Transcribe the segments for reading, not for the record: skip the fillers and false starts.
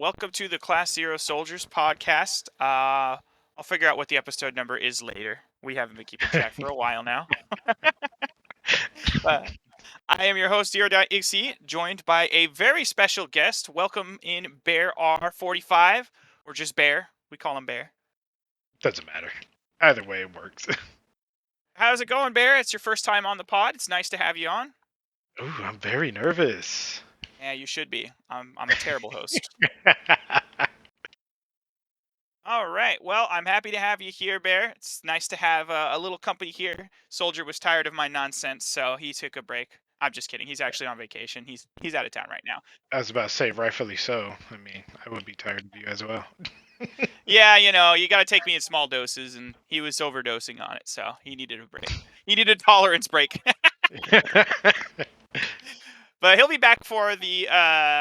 welcome to the Class Zero Soldiers podcast. I'll figure out what the episode number is later. We haven't been keeping track for a while now. Uh, I am your host, Zero.exe, joined by a very special guest. Welcome in Bear R45, or just Bear. We call him Bear. Doesn't matter. Either way, it works. How's it going, Bear? It's your first time on the pod. It's nice to have you on. Ooh, I'm very nervous. Yeah, you should be. I'm a terrible host. All right. Well, I'm happy to have you here, Bear. It's nice to have a little company here. Soldier was tired of my nonsense, so he took a break. I'm just kidding. He's actually on vacation. He's out of town right now. I was about to say, rightfully so. I mean, I would be tired of you as well. Yeah, you got to take me in small doses, and he was overdosing on it, so he needed a break. He needed a tolerance break. But he'll be back for the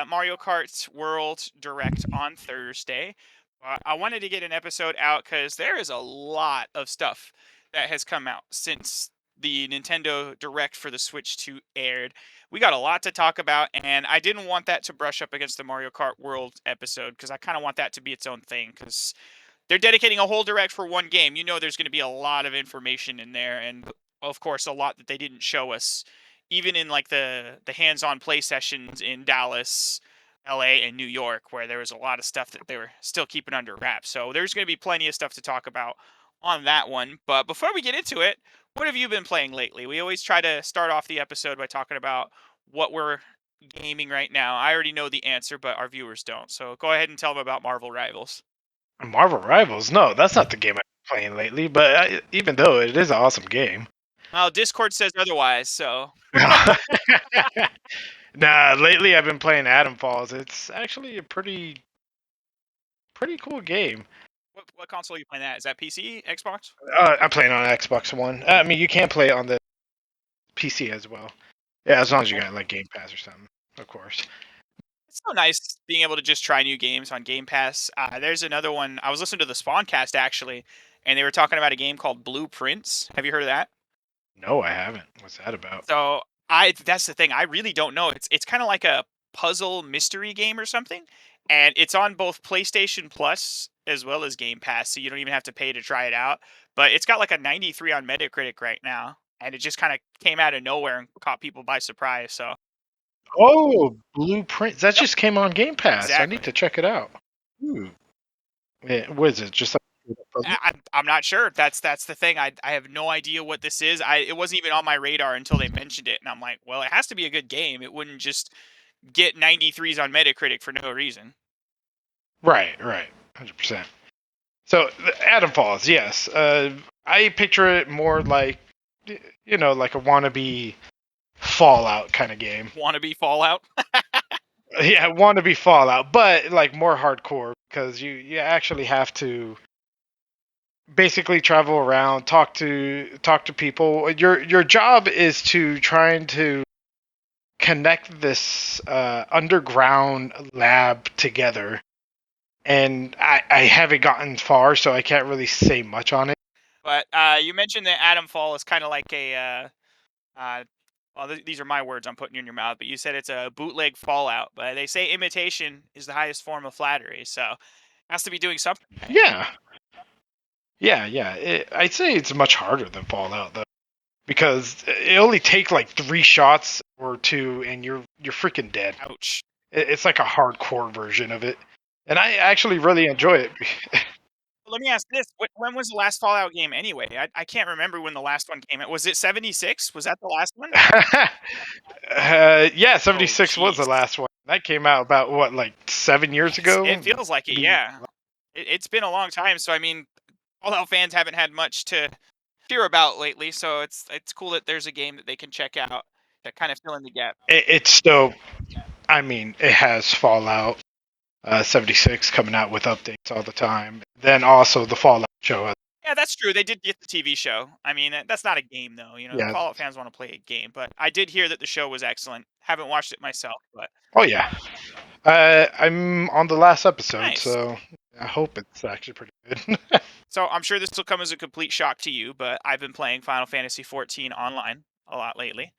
Mario Kart World Direct on Thursday. I wanted to get an episode out because there is a lot of stuff that has come out since the Nintendo Direct for the Switch 2 aired. We got a lot to talk about, and I didn't want that to brush up against the Mario Kart World episode because I kind of want that to be its own thing because they're dedicating a whole Direct for one game. You know there's going to be a lot of information in there, and of course a lot that they didn't show us, even in like the hands-on play sessions in Dallas, LA, and New York, where there was a lot of stuff that they were still keeping under wraps. So there's going to be plenty of stuff to talk about on that one. But before we get into it, what have you been playing lately? We always try to start off the episode by talking about what we're gaming right now. I already know the answer, but our viewers don't. So go ahead and tell them about Marvel Rivals. Marvel Rivals? No, that's not the game I've been playing lately, but even though it is an awesome game. Well, Discord says otherwise, so... Nah, lately I've been playing Atom Falls. It's actually a pretty cool game. What console are you playing that? Is that PC, Xbox? I'm playing on Xbox One. I mean, you can play it on the PC as well. Yeah, as long as you got like Game Pass or something, of course. It's so nice being able to just try new games on Game Pass. There's another one. I was listening to the Spawncast actually, and they were talking about a game called Blueprints. Have you heard of that? No, I haven't. What's that about? So that's the thing. I really don't know. It's kind of like a puzzle mystery game or something, and it's on both PlayStation Plus as well as Game Pass, so you don't even have to pay to try it out. But it's got like a 93 on Metacritic right now, and it just kind of came out of nowhere and caught people by surprise. So. Oh, Blueprint. That just came on Game Pass. Exactly. I need to check it out. What is it? Just I'm not sure. That's the thing. I have no idea what this is. It wasn't even on my radar until they mentioned it, and I'm like, well, it has to be a good game. It wouldn't just get 93s on Metacritic for no reason. Right, 100%. So, Atom Falls, yes. I picture it more like, like a wannabe Fallout kind of game. Wannabe Fallout? Yeah, wannabe Fallout, but like more hardcore because you actually have to basically travel around, talk to people. Your job is to trying to connect this underground lab together. And I haven't gotten far, so I can't really say much on it. But you mentioned that Atom Fall is kind of like a well, these are my words I'm putting in your mouth, but you said it's a bootleg Fallout. But they say imitation is the highest form of flattery, so it has to be doing something. Yeah. I'd say it's much harder than Fallout though, because it only take like 3 shots or 2, and you're freaking dead. Ouch. It's like a hardcore version of it, and I actually really enjoy it. Let me ask this: when was the last Fallout game anyway? I can't remember when the last one came out. Was it 76? Was that the last one? Yeah, 76 was the last one. That came out about what, like 7 years ago? It feels like it, yeah. It's been a long time, so I mean, Fallout fans haven't had much to hear about lately, so it's cool that there's a game that they can check out that kind of fill in the gap. It's still, I mean, it has Fallout 76 coming out with updates all the time. Then also the Fallout show. Yeah, that's true. They did get the TV show. I mean, that's not a game though. Yeah. Fallout fans want to play a game, but I did hear that the show was excellent. Haven't watched it myself, but oh yeah, I'm on the last episode, nice. So I hope it's actually pretty good. So I'm sure this will come as a complete shock to you, but I've been playing Final Fantasy XIV online a lot lately.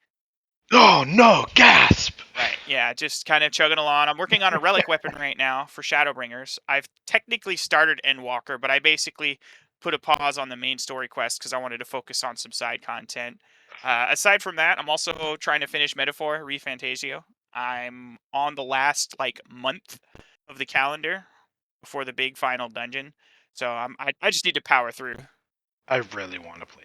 Oh no! Gasp! Right. Yeah, just kind of chugging along. I'm working on a relic weapon right now for Shadowbringers. I've technically started Endwalker, but I basically put a pause on the main story quest because I wanted to focus on some side content. Aside from that, I'm also trying to finish Metaphor ReFantasio. I'm on the last like month of the calendar before the big final dungeon, so I just need to power through. I really want to play.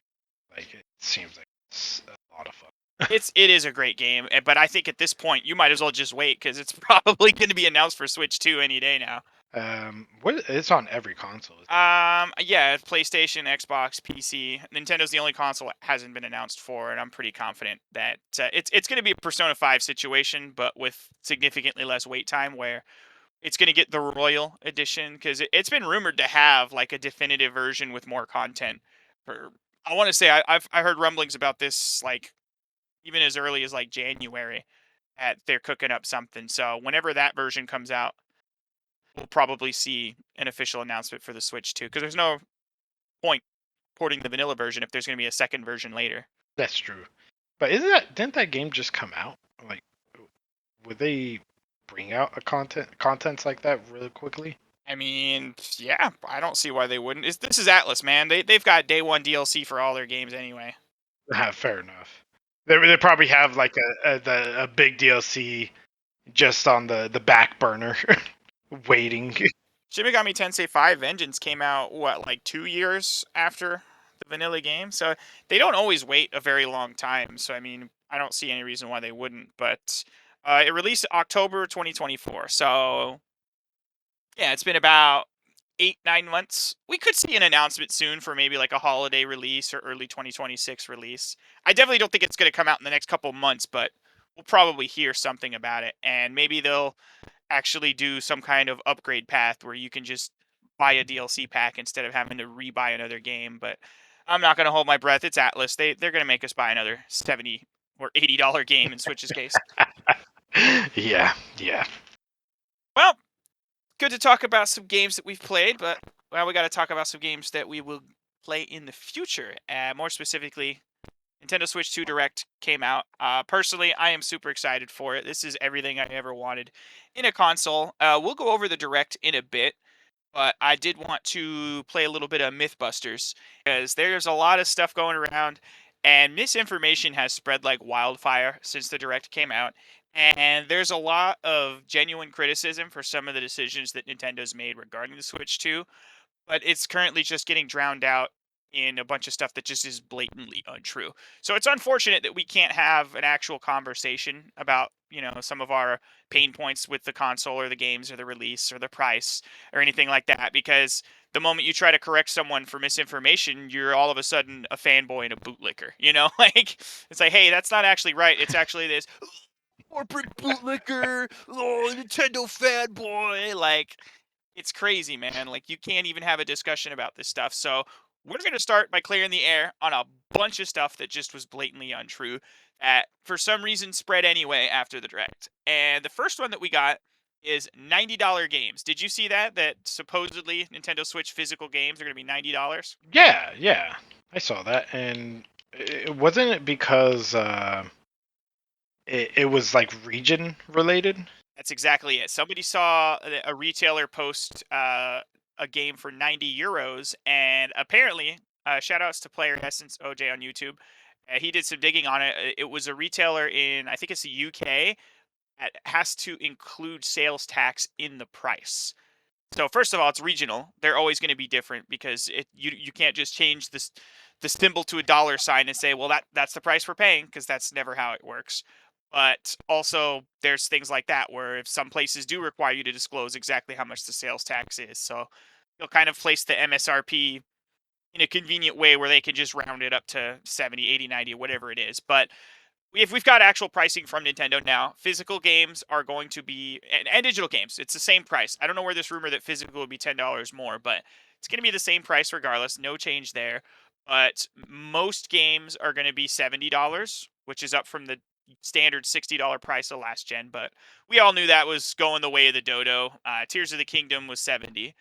Like it seems like it's a lot of fun. It is a great game, but I think at this point you might as well just wait because it's probably going to be announced for Switch 2 any day now. What it's on every console. Yeah, PlayStation, Xbox, PC. Nintendo's the only console it hasn't been announced for, and I'm pretty confident that it's going to be a Persona 5 situation, but with significantly less wait time, where it's going to get the Royal Edition because it's been rumored to have like a definitive version with more content. For I want to say I heard rumblings about this like even as early as like January that they're cooking up something. So whenever that version comes out, we'll probably see an official announcement for the Switch too, because there's no point porting the vanilla version if there's going to be a second version later. That's true. But isn't that didn't that game just come out? Like, would they bring out a contents like that really quickly? I mean, yeah, I don't see why they wouldn't. This is Atlas, man. They've got day one DLC for all their games anyway. Fair enough. They probably have like a big DLC just on the back burner, waiting. Shin Megami Tensei 5 Vengeance came out what like 2 years after the vanilla game, so they don't always wait a very long time. So I mean, I don't see any reason why they wouldn't. But it released October 2024, so yeah, it's been about 8 9 months. We could see an announcement soon for maybe like a holiday release or early 2026 release. I definitely don't think it's going to come out in the next couple months, but we'll probably hear something about it, and maybe they'll actually do some kind of upgrade path where you can just buy a DLC pack instead of having to re-buy another game. But I'm not going to hold my breath. It's Atlas. They're going to make us buy another $70 or $80 game in Switch's case. Yeah, yeah. Well, good to talk about some games that we've played, but well, we got to talk about some games that we will play in the future. More specifically, Nintendo Switch 2 Direct came out. Personally, I am super excited for it. This is everything I ever wanted in a console. We'll go over the Direct in a bit, but I did want to play a little bit of Mythbusters because there's a lot of stuff going around, and misinformation has spread like wildfire since the Direct came out. And there's a lot of genuine criticism for some of the decisions that Nintendo's made regarding the Switch 2, but it's currently just getting drowned out in a bunch of stuff that just is blatantly untrue. So it's unfortunate that we can't have an actual conversation about, some of our pain points with the console or the games or the release or the price or anything like that, because the moment you try to correct someone for misinformation, you're all of a sudden a fanboy and a bootlicker. Like it's like, hey, that's not actually right. It's actually this corporate bootlicker, Nintendo fanboy. Like, it's crazy, man. Like, you can't even have a discussion about this stuff. So we're gonna start by clearing the air on a bunch of stuff that just was blatantly untrue, that for some reason spread anyway after the direct. And the first one that we got is $90 games. Did you see that? That supposedly Nintendo Switch physical games are gonna be $90. Yeah, yeah. I saw that, and it wasn't it because it was like region related. That's exactly it. Somebody saw a retailer post a game for €90, and apparently, shout outs to Player Essence OJ on YouTube. He did some digging on it. It was a retailer in, I think it's the UK, that has to include sales tax in the price. So first of all, it's regional. They're always going to be different because you can't just change the symbol to a dollar sign and say, well, that's the price we're paying, because that's never how it works. But also, there's things like that where if some places do require you to disclose exactly how much the sales tax is, so you'll kind of place the MSRP in a convenient way where they can just round it up to 70, 80, 90, whatever it is. But if we've got actual pricing from Nintendo now, physical games are going to be, and digital games, it's the same price. I don't know where this rumor that physical would be $10 more, but it's going to be the same price regardless. No change there. But most games are going to be $70, which is up from the standard $60 price of last gen. But we all knew that was going the way of the dodo. Tears of the Kingdom was 70.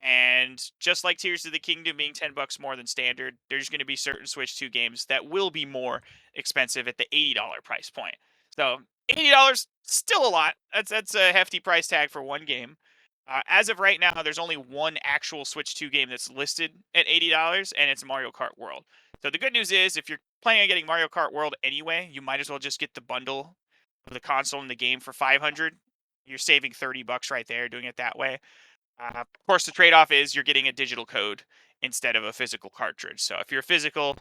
And just like Tears of the Kingdom being $10 more than standard, there's going to be certain Switch 2 games that will be more expensive at the $80 price point. So $80 still a lot. That's a hefty price tag for one game. As of right now, there's only one actual Switch 2 game that's listed at $80, and it's Mario Kart World. So the good news is, if you're planning on getting Mario Kart World anyway, you might as well just get the bundle of the console and the game for 500. You're saving $30 right there doing it that way. Of course, the trade-off is you're getting a digital code instead of a physical cartridge. So if you're a physical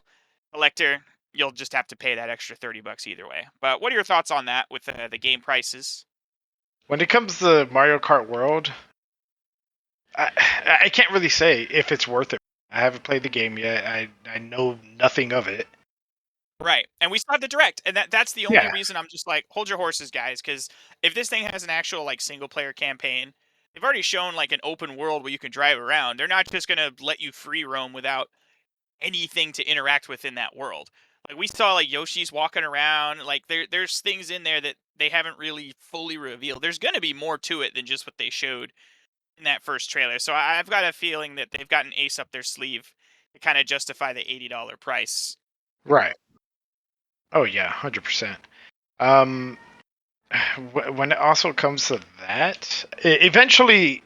collector, you'll just have to pay that extra $30 either way. But what are your thoughts on that with the game prices? When it comes to Mario Kart World, I, I can't really say if it's worth it. I haven't played the game yet. I know nothing of it. Right. And we still have the direct. And that's the only Yeah, reason I'm just like, hold your horses, guys, because if this thing has an actual like single player campaign, they've already shown like an open world where you can drive around. They're not just gonna let you free roam without anything to interact with in that world. Like we saw like Yoshi's walking around, like there's things in there that they haven't really fully revealed. There's gonna be more to it than just what they showed in that first trailer. So I've got a feeling that they've got an ace up their sleeve to kind of justify the $80 price. right. Oh yeah, 100%. Um, when it also comes to that, eventually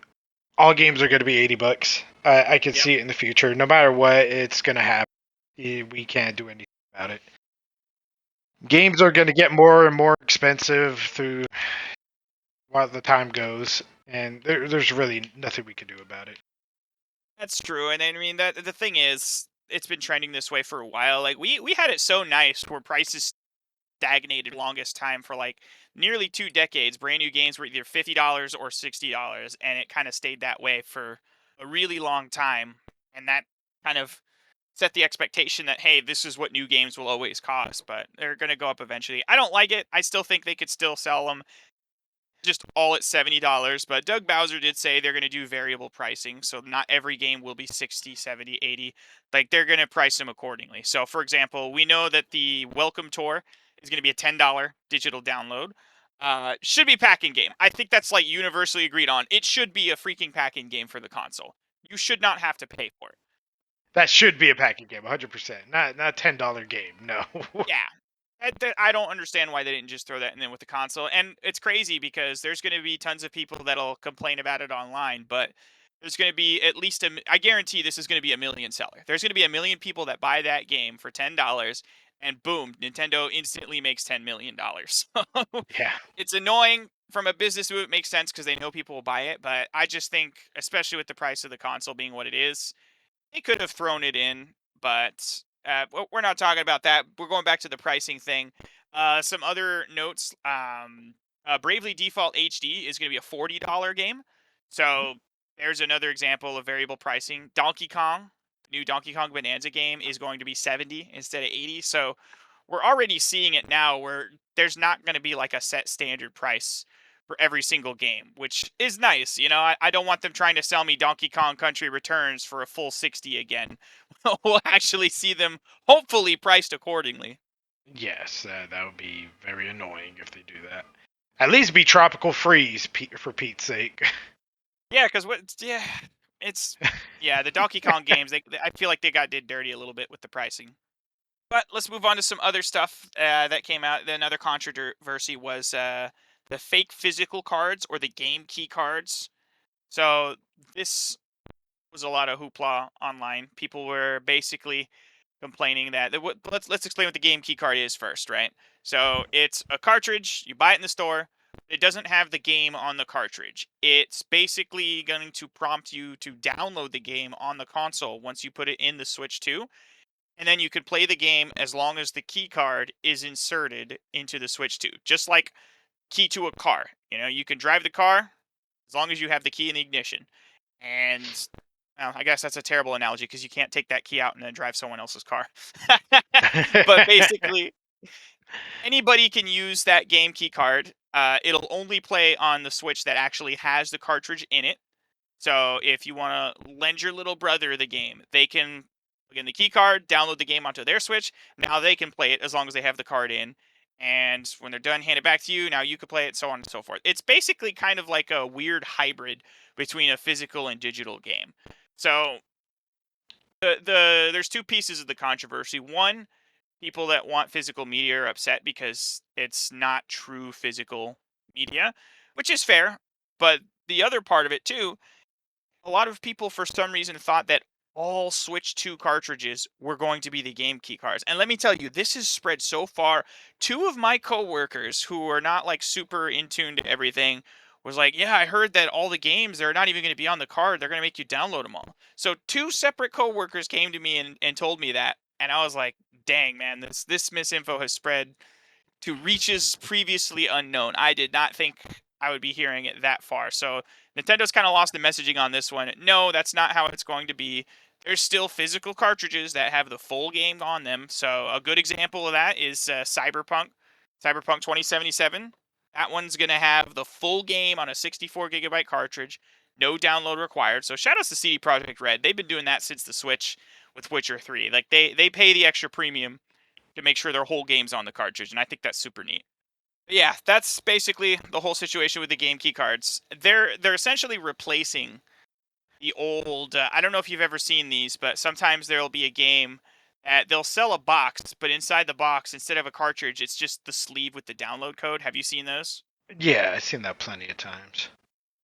all games are going to be $80. I can Yep. see it in the future. No matter what, it's going to happen. We can't do anything about it. Games are going to get more and more expensive through while the time goes, and there's really nothing we can do about it. That's true, and I mean that the thing is, it's been trending this way for a while. Like we had it so nice where prices stagnated longest time for like nearly 2 decades. Brand new games were either $50 or $60, and it kind of stayed that way for a really long time. And that kind of set the expectation that hey, this is what new games will always cost, but they're going to go up eventually. I don't like it. I still think they could still sell them just all at $70, but Doug Bowser did say they're going to do variable pricing, so not every game will be 60, 70, 80. Like they're going to price them accordingly. So for example, we know that the Welcome Tour is going to be a $10 digital download. Should be packing game. I think that's like universally agreed on. It should be a freaking packing game for the console. You should not have to pay for it. That should be a package game, 100%. Not a $10 game. No. Yeah. I don't understand why they didn't just throw that in with the console. And it's crazy because there's going to be tons of people that'll complain about it online, but there's going to be at least I guarantee this is going to be a million seller. There's going to be a million people that buy that game for $10, and boom, Nintendo instantly makes $10 million. Yeah. It's annoying from a business move. It makes sense because they know people will buy it, but I just think, especially with the price of the console being what it is, they could have thrown it in, but we're not talking about that. We're going back to the pricing thing. Some other notes. Bravely Default HD is going to be a $40 game. So there's another example of variable pricing. Donkey Kong, the new Donkey Kong Bonanza game, is going to be 70 instead of 80. So we're already seeing it now where there's not going to be like a set standard price for every single game, which is nice. You know, I don't want them trying to sell me Donkey Kong Country Returns for a full 60 again. We'll actually see them hopefully priced accordingly. Yes, that would be very annoying if they do that. At least be tropical freeze, for Pete's sake. Yeah, because yeah, it's yeah, the Donkey Kong games. I feel like they got did dirty a little bit with the pricing. But let's move on to some other stuff that came out. Another controversy was the fake physical cards or the game key cards. So this was a lot of hoopla online. People were basically complaining that let's explain what the game key card is first, right? So it's a cartridge. You buy it in the store. It doesn't have the game on the cartridge. It's basically going to prompt you to download the game on the console once you put it in the Switch 2, and then you could play the game as long as the key card is inserted into the Switch 2, just like key to a car. You know, you can drive the car as long as you have the key in the ignition. And well, I guess that's a terrible analogy because you can't take that key out and then drive someone else's car. But basically, anybody can use that game key card. It'll only play on the Switch that actually has the cartridge in it. So if you want to lend your little brother the game, they can plug in the key card, download the game onto their Switch. Now they can play it as long as they have the card in. And when they're done, hand it back to you. Now you can play it, so on and so forth. It's basically kind of like a weird hybrid between a physical and digital game. So there's two pieces of the controversy. One, People that want physical media are upset because it's not true physical media, which is fair. But the other part of it too, a lot of people for some reason thought that all Switch 2 cartridges were going to be the game key cards. And let me tell you, this has spread so far. Two of my coworkers who are not like super in tune to everything was like, "Yeah, I heard that all the games they're not even going to be on the card. They're going to make you download them all." So two separate coworkers came to me and told me that, and I was like, "Dang, man, this misinfo has spread to reaches previously unknown." I did not think I would be hearing it that far. So Nintendo's kind of lost the messaging on this one. No, that's not how it's going to be. There's still physical cartridges that have the full game on them. So a good example of that is Cyberpunk 2077. That one's going to have the full game on a 64 gigabyte cartridge, no download required. So shout outs to CD Projekt Red. They've been doing that since the Switch with Witcher 3. Like they pay the extra premium to make sure their whole game's on the cartridge, and I think that's super neat. But yeah, that's basically the whole situation with the game key cards. They're essentially replacing the old. I don't know if you've ever seen these, but sometimes there'll be a game that they'll sell a box, but inside the box, instead of a cartridge, it's just the sleeve with the download code. Have you seen those? Yeah, I've seen that plenty of times.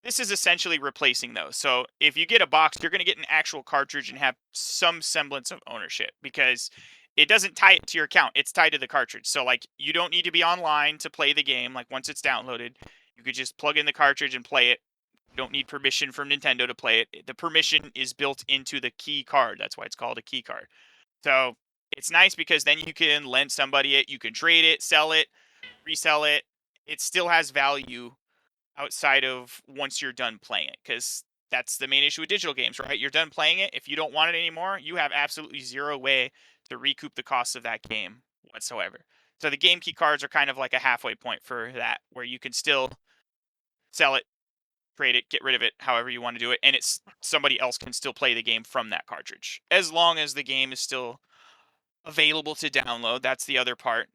This is essentially replacing those. So if you get a box, you're going to get an actual cartridge and have some semblance of ownership because it doesn't tie it to your account. It's tied to the cartridge. So like you don't need to be online to play the game. Like once it's downloaded, you could just plug in the cartridge and play it. You don't need permission from Nintendo to play it. The permission is built into the key card. That's why it's called a key card. So it's nice because then you can lend somebody it, you can trade it, sell it, resell it. It still has value outside of once you're done playing it, because that's the main issue with digital games, right? You're done playing it. If you don't want it anymore, you have absolutely zero way to recoup the costs of that game whatsoever. So the game key cards are kind of like a halfway point for that, where you can still sell it, trade it, get rid of it, however you want to do it, and it's somebody else can still play the game from that cartridge as long as the game is still available to download. That's the other part,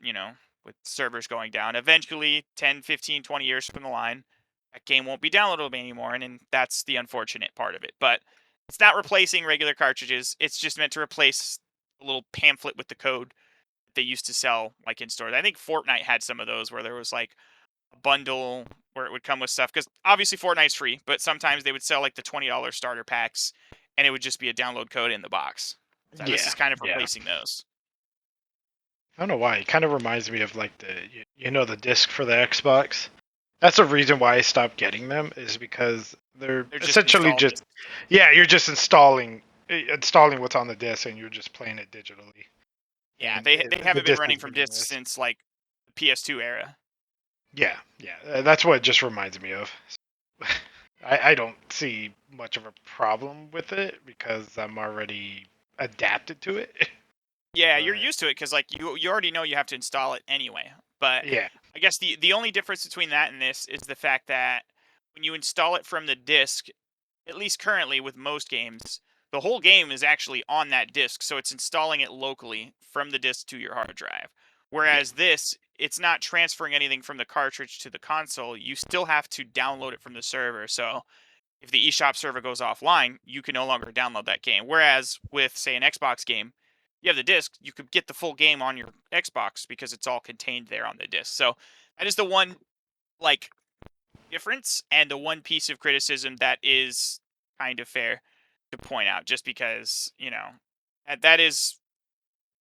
with servers going down. Eventually, 10, 15, 20 years from the line, that game won't be downloadable anymore. And that's the unfortunate part of it. But it's not replacing regular cartridges. It's just meant to replace a little pamphlet with the code that they used to sell like in stores. I think Fortnite had some of those where there was like a bundle where it would come with stuff. Because obviously Fortnite's free, but sometimes they would sell like the $20 starter packs and it would just be a download code in the box. So this Yeah, is kind of yeah. replacing those. I don't know why. It kind of reminds me of like the disc for the Xbox. That's the reason why I stopped getting them is because they're They're just essentially installed. just yeah, you're just installing what's on the disc and you're just playing it digitally. Yeah, And they the haven't been disc running is from discs meaningless. since like the PS2 era. Yeah, yeah. That's what it just reminds me of. I don't see much of a problem with it because I'm already adapted to it. Yeah, you're But used to it because like you already know you have to install it anyway. But yeah, I guess the only difference between that and this is the fact that when you install it from the disc, at least currently with most games, the whole game is actually on that disc, so it's installing it locally from the disc to your hard drive. yeah, Whereas this, it's not transferring anything from the cartridge to the console. You still have to download it from the server. So if the eShop server goes offline, you can no longer download that game. Whereas with, say, an Xbox game, you have the disc, you could get the full game on your Xbox because it's all contained there on the disc. So that is the one like difference and the one piece of criticism that is kind of fair to point out, just because that is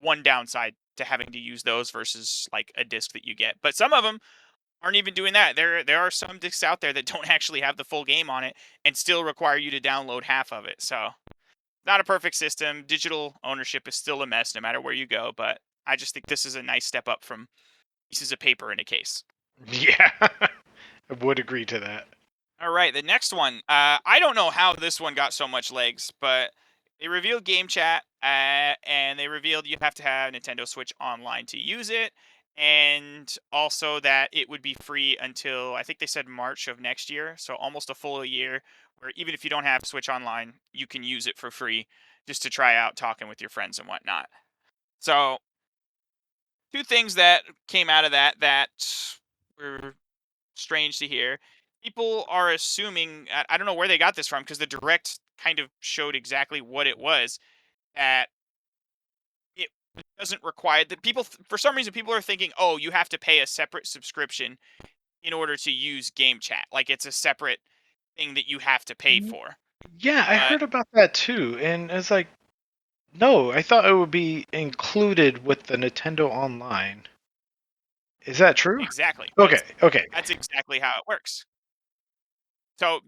one downside to having to use those versus like a disc that you get. But some of them aren't even doing that. There are some discs out there that don't actually have the full game on it and still require you to download half of it. So not a perfect system. Digital ownership is still a mess no matter where you go. But I just think this is a nice step up from pieces of paper in a case. yeah. I would agree to that. All right, the next one. I don't know how this one got so much legs, but they revealed Game Chat, and they revealed you have to have Nintendo Switch Online to use it, and also that it would be free until I think they said March of next year, so almost a full year. Where even if you don't have Switch Online, you can use it for free just to try out talking with your friends and whatnot. So two things that came out of that were strange to hear. People are assuming, I don't know where they got this from because the direct kind of showed exactly what it was, that it doesn't require that people for some reason people are thinking, oh, you have to pay a separate subscription in order to use game chat, like it's a separate thing that you have to pay Mm, for. yeah, I But heard about that too, and it's like, no, I thought it would be included with the Nintendo Online. Is that true? exactly, Okay, okay. that's exactly how it works. So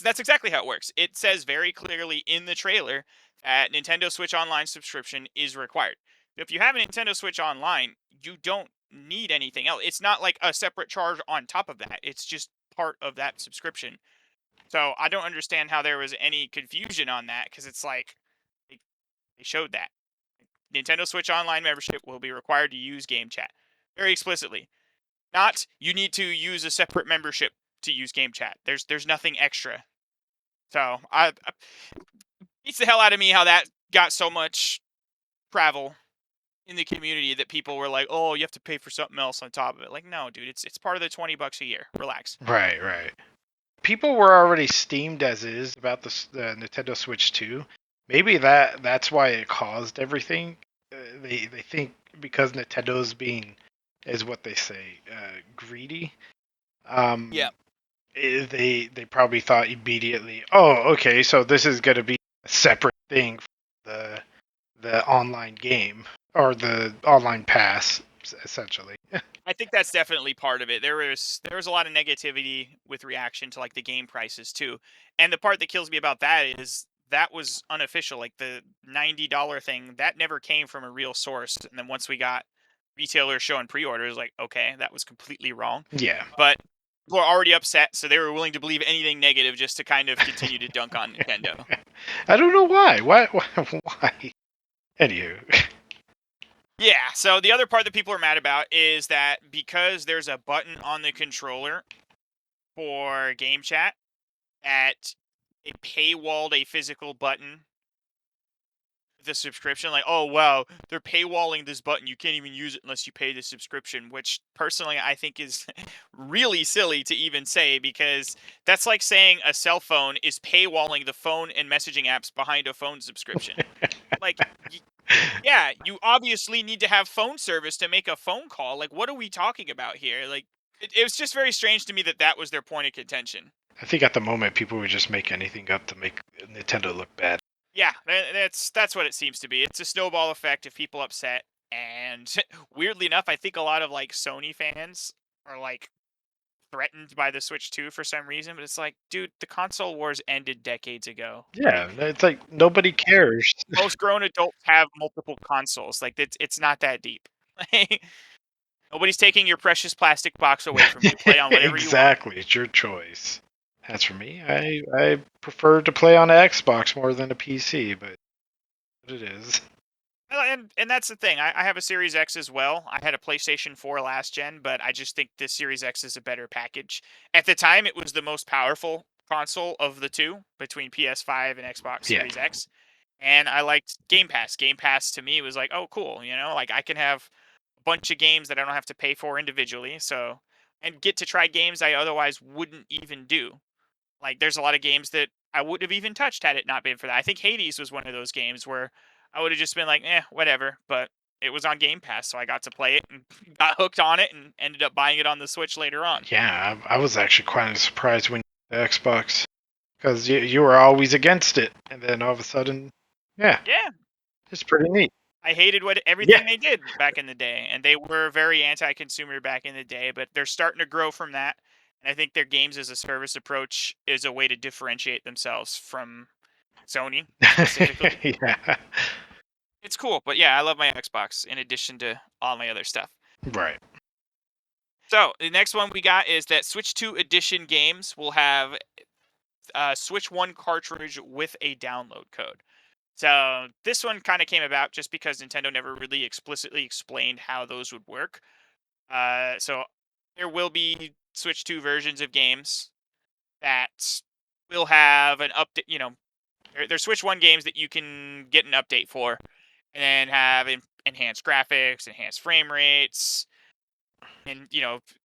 that's exactly how it works. It says very clearly in the trailer that Nintendo Switch Online subscription is required. If you have a Nintendo Switch Online, you don't need anything else. It's not like a separate charge on top of that. It's just part of that subscription. So I don't understand how there was any confusion on that because it's like they, they showed that Nintendo Switch Online membership will be required to use Game Chat very explicitly. Not you need to use a separate membership to use Game Chat. There's nothing extra. So I beats the hell out of me how that got so much travel in the community that people were like, "Oh, you have to pay for something else on top of it." Like, no, dude, it's part of the $20 a year. Relax. Right, right. People were already steamed as is about the Nintendo Switch 2. Maybe that's why it caused everything. They think because Nintendo's being, is what they say, greedy. Yeah, Um, they probably thought immediately, oh, okay, so this is going to be a separate thing for the online game or the online pass, essentially. I think that's definitely part of it. There was a lot of negativity with reaction to like the game prices too, and the part that kills me about that is that was unofficial. Like the $90 thing that never came from a real source, and then once we got retailers showing pre-orders, like okay, that was completely wrong. Yeah. But people are already upset, so they were willing to believe anything negative just to kind of continue to dunk on Nintendo. I don't know why. Why? Anywho. Yeah, so the other part that people are mad about is that because there's a button on the controller for game chat, that it paywalled a physical button, the subscription. Like, oh wow, they're paywalling this button. You can't even use it unless you pay the subscription, which personally I think is really silly to even say because that's like saying a cell phone is paywalling the phone and messaging apps behind a phone subscription. Like, yeah, you obviously need to have phone service to make a phone call. Like, what are we talking about here? Like, it was just very strange to me that that was their point of contention. I think at the moment people would just make anything up to make Nintendo look bad. Yeah, that's what it seems to be. It's a snowball effect of people upset, and weirdly enough, I think a lot of like Sony fans are like threatened by the Switch 2 for some reason. But it's like, dude, the console wars ended decades ago. Yeah, Like, it's like nobody cares. most grown adults have multiple consoles. Like, it's not that deep. Nobody's taking your precious plastic box away from you. Play on whatever you want. Exactly, it's your choice. As for me, I prefer to play on an Xbox more than a PC, but it is. Well, and that's the thing. I have a Series X as well. I had a PlayStation 4 last gen, but I just think the Series X is a better package. At the time, it was the most powerful console of the two between PS5 and Xbox Yeah. Series X. And I liked Game Pass. Game Pass to me was like, oh, cool. Like I can have a bunch of games that I don't have to pay for individually. So, and get to try games I otherwise wouldn't even do. Like, there's a lot of games that I wouldn't have even touched had it not been for that. I think Hades was one of those games where I would have just been like, whatever. But it was on Game Pass, so I got to play it and got hooked on it and ended up buying it on the Switch later on. Yeah, I was actually quite surprised when the Xbox, because you were always against it, and then all of a sudden, yeah, Yeah, it's pretty neat. I hated what Yeah. everything they did back in the day, and they were very anti-consumer back in the day. But they're starting to grow from that, and I think their games as a service approach is a way to differentiate themselves from Sony specifically. Yeah. It's cool, but yeah, I love my Xbox in addition to all my other stuff. Right. So the next one we got is that Switch 2 edition games will have Switch 1 cartridge with a download code. So this one kind of came about just because Nintendo never really explicitly explained how those would work. So there will be Switch 2 versions of games that will have an update. They're Switch 1 games that you can get an update for, and then have enhanced graphics, enhanced frame rates, and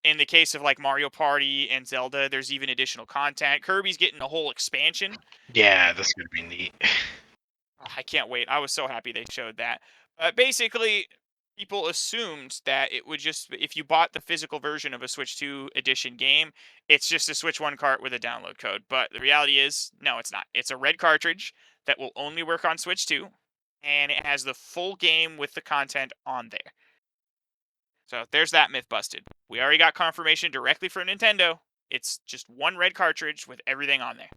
in the case of like Mario Party and Zelda, there's even additional content. Kirby's getting a whole expansion. Yeah, this is gonna be neat. Oh, I can't wait. I was so happy they showed that. Basically, people assumed that it would just if you bought the physical version of a Switch 2 edition game, it's just a Switch 1 cart with a download code. But the reality is, no, it's not. It's a red cartridge that will only work on Switch 2, and it has the full game with the content on there. So there's that myth busted. We already got confirmation directly from Nintendo. It's just one red cartridge with everything on there.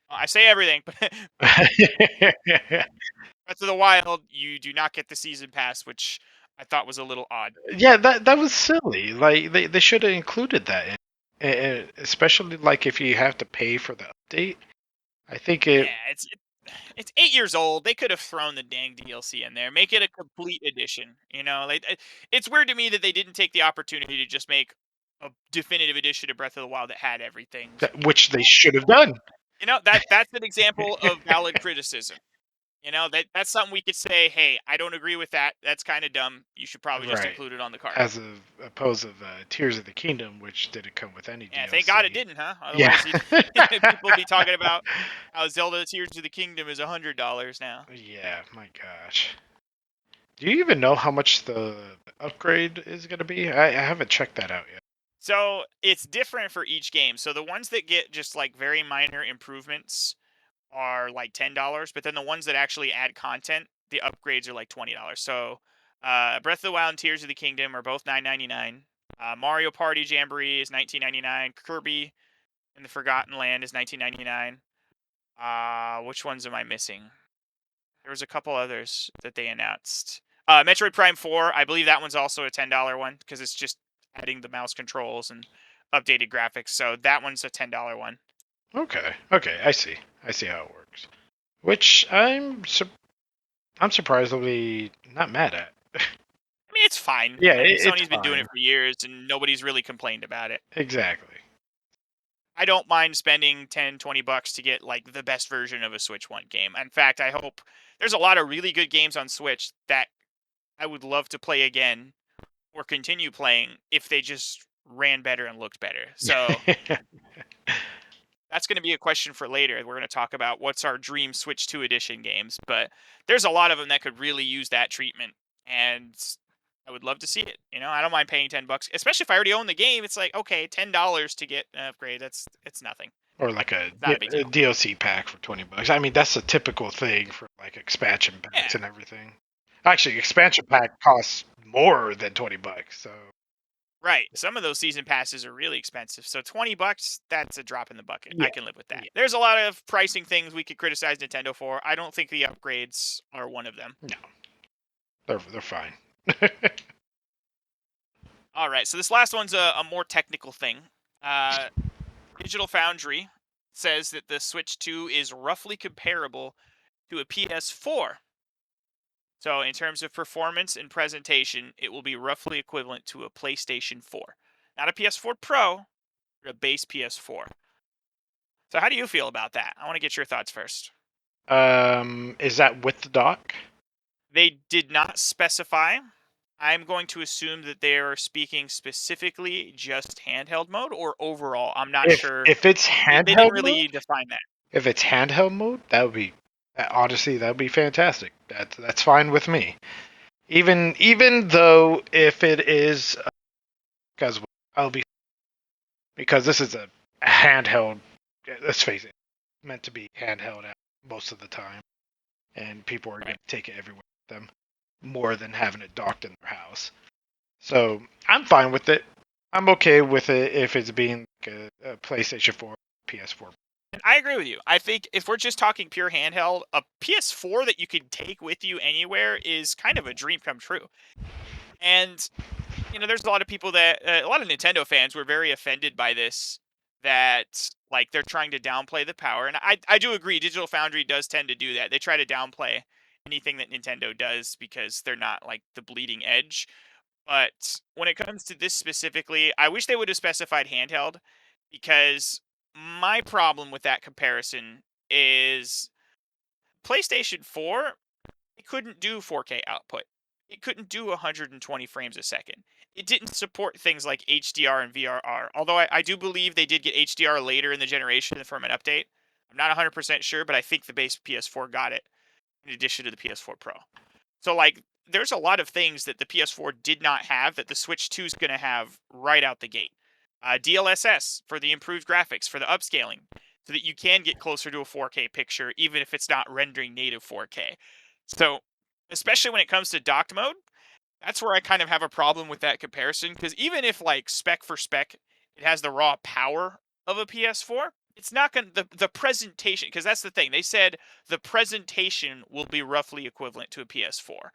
I say everything, but Breath of the Wild, you do not get the season pass, which I thought was a little odd. Yeah, that was silly. Like they should have included that, especially like if you have to pay for the update. I think Yeah, it it's 8 years old. They could have thrown the dang DLC in there. Make it a complete edition. Like it's weird to me that they didn't take the opportunity to just make a definitive edition of Breath of the Wild that had everything. which they should have done. That's an example of valid criticism. That's something we could say. Hey, I don't agree with that. That's kind of dumb. You should probably just Right. include it on the cart. As opposed of Tears of the Kingdom, which didn't come with any Yeah, thank God it DLC. didn't, huh? Yeah. Otherwise, people would be talking about how Zelda Tears of the Kingdom is $100 now. Yeah, my gosh. Do you even know how much the upgrade is going to be? I haven't checked that out yet. So it's different for each game. So the ones that get just like very minor improvements are like $10, but then the ones that actually add content, the upgrades are like $20. So Breath of the Wild and Tears of the Kingdom are both $9.99. Mario Party Jamboree is $19.99. Kirby and the Forgotten Land is $19.99. Which ones am I missing? There was a couple others that they announced. Metroid Prime 4, I believe that one's also a $10 one because it's just adding the mouse controls and updated graphics. So that one's a $10 one. Okay. Okay, I see. I see how it works. Which I'm surprisingly not mad at. I mean, it's fine. Yeah, I mean, it's Sony's been doing fine. it for years and nobody's really complained about it. Exactly. I don't mind spending 10, $20 to get like the best version of a Switch 1 game. In fact, I hope there's a lot of really good games on Switch that I would love to play again or continue playing if they just ran better and looked better. So that's going to be a question for later. We're going to talk about what's our dream Switch 2 edition games, but there's a lot of them that could really use that treatment, and I would love to see it. I don't mind paying $10, especially if I already own the game. It's like, okay, $10 to get an upgrade. It's nothing. Or like It's not a big a deal. DLC pack for $20. I mean, that's a typical thing for like expansion Yeah, packs and everything. Actually, expansion pack costs more than $20. So right. Some of those season passes are really expensive. So $20, that's a drop in the bucket. yeah, I can live with that. yeah. There's a lot of pricing things we could criticize Nintendo for. I don't think the upgrades are one of them. No, they're fine. All right, so this last one's a more technical thing. Digital Foundry says that the Switch 2 is roughly comparable to a PS4. So, in terms of performance and presentation, it will be roughly equivalent to a PlayStation 4. Not a PS4 Pro, but a base PS4. So, how do you feel about that? I want to get your thoughts first. Is that with the dock? They did not specify. I'm going to assume that they are speaking specifically just handheld mode or overall. I'm not sure. If it's They didn't handheld really mode, define that. if it's handheld mode, that would be honestly that would be fantastic. That's fine with me. Even though if it is because I'll be because this is a handheld. Let's face it, meant to be handheld out most of the time, and people are going Right. to take it everywhere with them more than having it docked in their house. So I'm fine with it. I'm okay with it if it's being like a PlayStation 4, PS4. And I agree with you. I think if we're just talking pure handheld, a PS4 that you could take with you anywhere is kind of a dream come true. And there's a lot of people that a lot of Nintendo fans were very offended by this. That like they're trying to downplay the power, and I do agree. Digital Foundry does tend to do that. They try to downplay anything that Nintendo does because they're not like the bleeding edge. But when it comes to this specifically, I wish they would have specified handheld because my problem with that comparison is PlayStation 4, it couldn't do 4K output. It couldn't do 120 frames a second. It didn't support things like HDR and VRR. Although I do believe they did get HDR later in the generation from an update. I'm not 100% sure, but I think the base PS4 got it in addition to the PS4 Pro. So like there's a lot of things that the PS4 did not have that the Switch 2 is going to have right out the gate. DLSS for the improved graphics, for the upscaling, so that you can get closer to a 4K picture, even if it's not rendering native 4K. So, especially when it comes to docked mode, that's where I kind of have a problem with that comparison. Because even if, like, spec for spec, it has the raw power of a PS4, it's not going to, the presentation, because that's the thing. They said the presentation will be roughly equivalent to a PS4.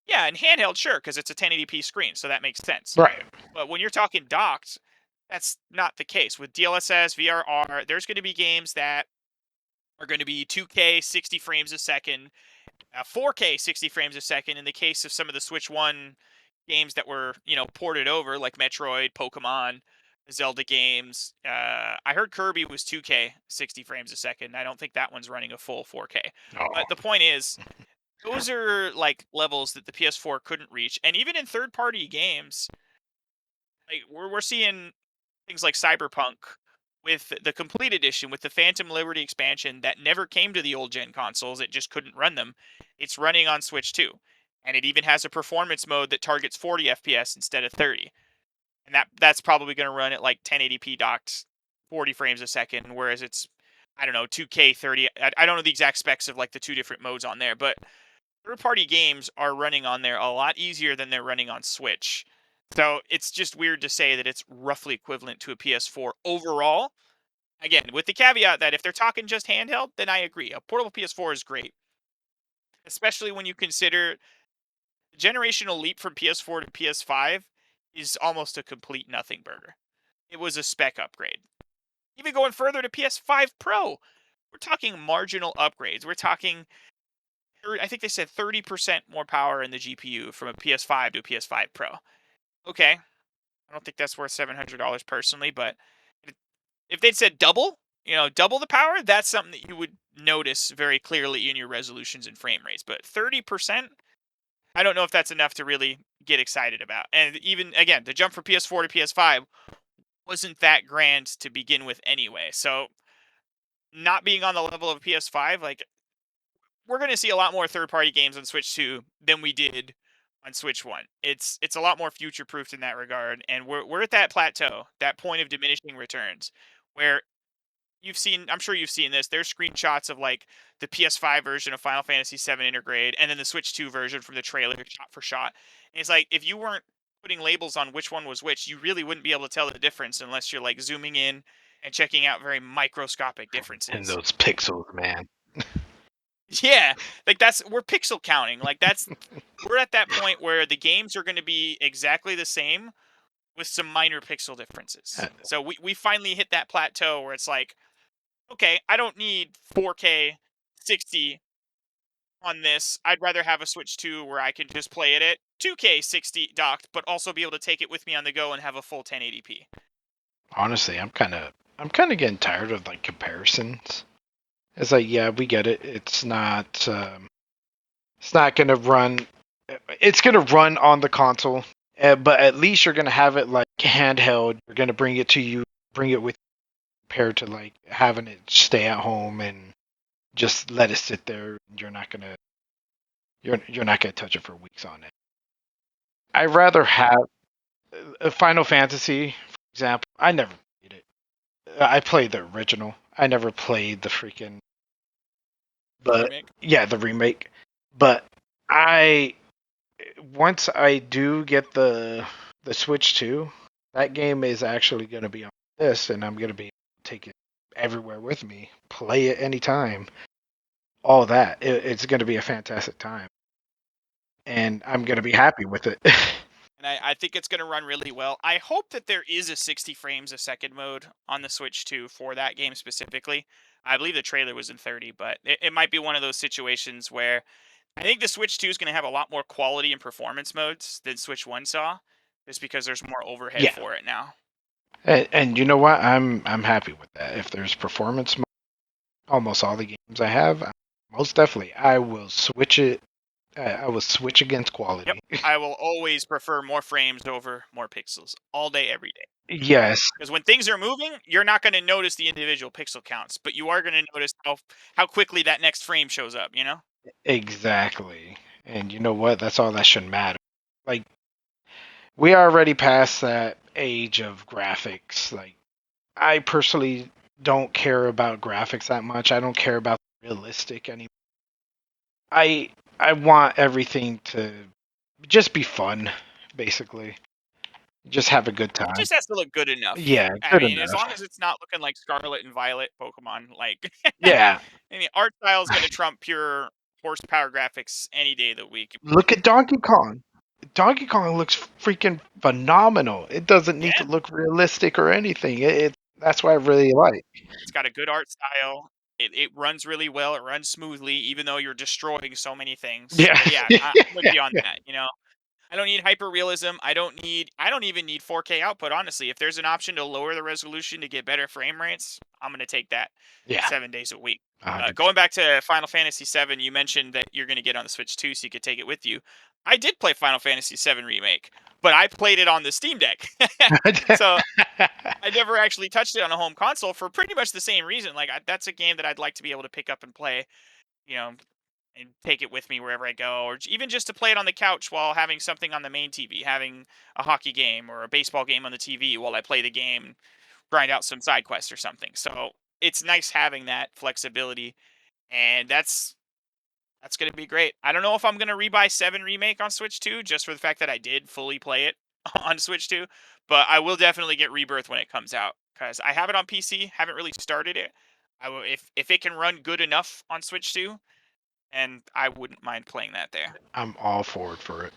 Yeah, and handheld, sure, because it's a 1080p screen, so that makes sense. Right. But when you're talking docked, that's not the case. With DLSS, VRR, there's going to be games that are going to be 2K 60 frames a second, 4K 60 frames a second in the case of some of the Switch 1 games that were, ported over, like Metroid, Pokemon, Zelda games. I heard Kirby was 2K 60 frames a second. I don't think that one's running a full 4K. Oh, But the point is, those are like levels that the PS4 couldn't reach. And even in third party games, like we're seeing things like Cyberpunk with the complete edition with the Phantom Liberty expansion that never came to the old gen consoles. It just couldn't run them. It's running on Switch 2. And it even has a performance mode that targets 40 FPS instead of 30. And that's probably going to run at like 1080p docked 40 frames a second, whereas it's, I don't know, 2K 30. I don't know the exact specs of like the two different modes on there, but third party games are running on there a lot easier than they're running on Switch. So it's just weird to say that it's roughly equivalent to a PS4 overall. Again, with the caveat that if they're talking just handheld, then I agree. A portable PS4 is great, especially when you consider the generational leap from PS4 to PS5 is almost a complete nothing burger. It was a spec upgrade. Even going further to PS5 Pro, we're talking marginal upgrades. We're talking, I think they said 30% more power in the GPU from a PS5 to a PS5 Pro. Okay, I don't think that's worth $700 personally, but if they'd said double, double the power, that's something that you would notice very clearly in your resolutions and frame rates. But 30%, I don't know if that's enough to really get excited about. And even again, the jump from PS4 to PS5 wasn't that grand to begin with anyway. So not being on the level of PS5, like we're going to see a lot more third-party games on Switch 2 than we did on Switch 1. It's a lot more future-proofed in that regard, and we're at that plateau, that point of diminishing returns, where I'm sure you've seen this. There's screenshots of like the PS5 version of Final Fantasy VII Intergrade, and then the Switch 2 version from the trailer, shot for shot. And it's like if you weren't putting labels on which one was which, you really wouldn't be able to tell the difference unless you're like zooming in and checking out very microscopic and differences. those pixels, man. Yeah, like we're pixel counting. Like we're at that point where the games are going to be exactly the same with some minor pixel differences. Uh, So we finally hit that plateau where it's like, okay, I don't need 4K 60 on this. I'd rather have a Switch 2 where I can just play it at 2K 60 docked, but also be able to take it with me on the go and have a full 1080p. Honestly, I'm kind of getting tired of like comparisons. It's like, yeah, we get it. It's not gonna run. It's gonna run on the console, but at least you're gonna have it like handheld. You're gonna bring it to you, bring it with you, compared to like having it stay at home and just let it sit there. You're not gonna touch it for weeks on it. I'd rather have a Final Fantasy, for example. I never played it. I played the original. I never played the freaking, but Remake. yeah, the remake. But I once I do get the Switch 2, that game is actually going to be on this, and I'm going to be able to take it everywhere with me, play it anytime, all that. It's going to be a fantastic time, and I'm going to be happy with it. And I think it's going to run really well. I hope that there is a 60 frames a second mode on the Switch 2 for that game specifically. I believe the trailer was in 30, but it might be one of those situations where I think the Switch 2 is going to have a lot more quality and performance modes than Switch 1 saw, just because there's more overhead Yeah, for it now. and you know what? I'm happy with that. If there's performance mode, almost all the games I have, most definitely I will switch it. I will switch against Yep. quality. I will always prefer more frames over more pixels all day, every day. Yes, Because when things are moving, you're not going to notice the individual pixel counts, but you are going to notice how quickly that next frame shows up, you know? exactly. And you know what? That's all that should matter. Like we are already past that age of graphics. Like I personally don't care about graphics that much. I don't care about realistic anymore. I want everything to just be fun, basically. Just have a good It time. just has to look good enough. Yeah, I good mean, as enough. long as it's not looking like Scarlet and Violet Pokemon, like, Yeah. I mean, art style is gonna trump pure horsepower graphics any day of the week. Look at Donkey Kong. Donkey Kong looks freaking phenomenal. It doesn't need to Yeah, look realistic or anything. That's what I really like. it's got a good art style. It runs really well. It runs smoothly, even though you're destroying so many things. Yeah. But yeah, I'm with you on that. I don't need hyper realism. I don't even need 4K output, honestly. If there's an option to lower the resolution to get better frame rates, I'm gonna take that Yeah. 7 days a week. 100%. Going back to Final Fantasy VII, you mentioned that you're gonna get on the Switch too, so you could take it with you. I did play Final Fantasy VII Remake, but I played it on the Steam Deck. So I never actually touched it on a home console for pretty much the same reason. Like that's a game that I'd like to be able to pick up and play, you know, and take it with me wherever I go, or even just to play it on the couch while having something on the main TV, having a hockey game or a baseball game on the TV while I play the game, grind out some side quests or something. So it's nice having that flexibility, and that's gonna be great. I don't know if I'm gonna rebuy Seven Remake on Switch 2 just for the fact that I did fully play it on Switch 2, but I will definitely get Rebirth when it comes out because I have it on PC. Haven't really started it. I will if it can run good enough on Switch 2, and I wouldn't mind playing that there. I'm all forward for it.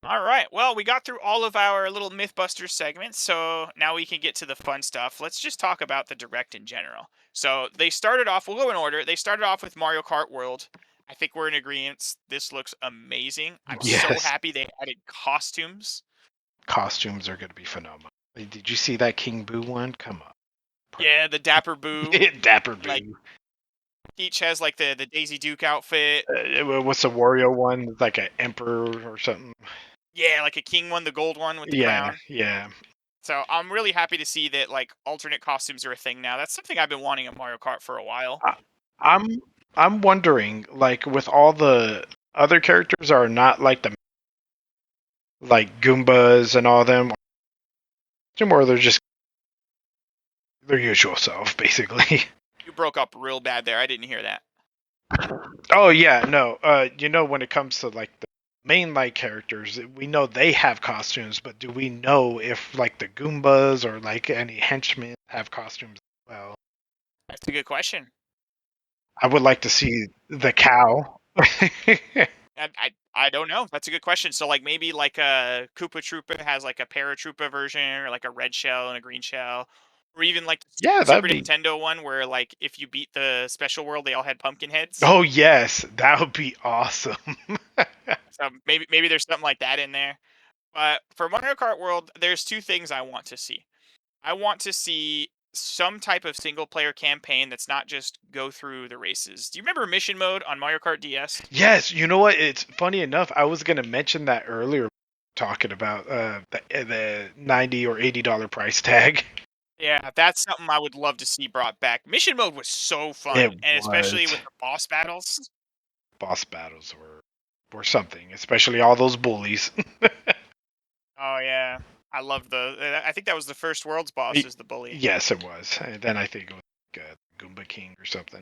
All right. Well, we got through all of our little Mythbusters segments, so now we can get to the fun stuff. Let's just talk about the Direct in general. So they started off, we'll go in order. They started off with Mario Kart World. I think we're in agreement. This looks amazing. I'm so Yes. happy they added costumes. Costumes are going to be phenomenal. Did you see that King Boo one? Come on. Yeah, the Dapper Boo. Dapper Like, Boo. Peach has like the Daisy Duke outfit. What's the Wario one? Like an emperor or something? Yeah, like a king one, the gold one with the Yeah, crown. yeah. So I'm really happy to see that like alternate costumes are a thing now. That's something I've been wanting in Mario Kart for a while. I, I'm I'm wondering, like, with all the other characters are not like the like Goombas and all them, or they're just their usual self, basically. You broke up real bad there. I didn't hear that. Oh yeah, no. When it comes to like the main light characters, we know they have costumes, but do we know if like the Goombas or like any henchmen have costumes as well? That's a good question. I would like to see the cow. I don't know. That's a good question. So like maybe like a Koopa Troopa has like a Paratroopa version or like a red shell and a green shell. Or even like the Yeah, Super that'd be. Nintendo one where like if you beat the special world they all had pumpkin heads. Oh yes, that would be awesome. So maybe there's something like that in there. But for Mario Kart World, there's two things I want to see. I want to see some type of single player campaign that's not just go through the races. Do you remember mission mode on Mario Kart DS? Yes, you know what? It's funny enough. I was gonna mention that earlier, talking about the $90 or $80 price tag. Yeah, that's something I would love to see brought back. Mission mode was so It fun, and especially was with the boss battles. boss battles were something, especially all those bullies. Oh yeah, I love the. I think that was the first world's boss is the bully. Yes, it was. And then I think it was like, Goomba King or something.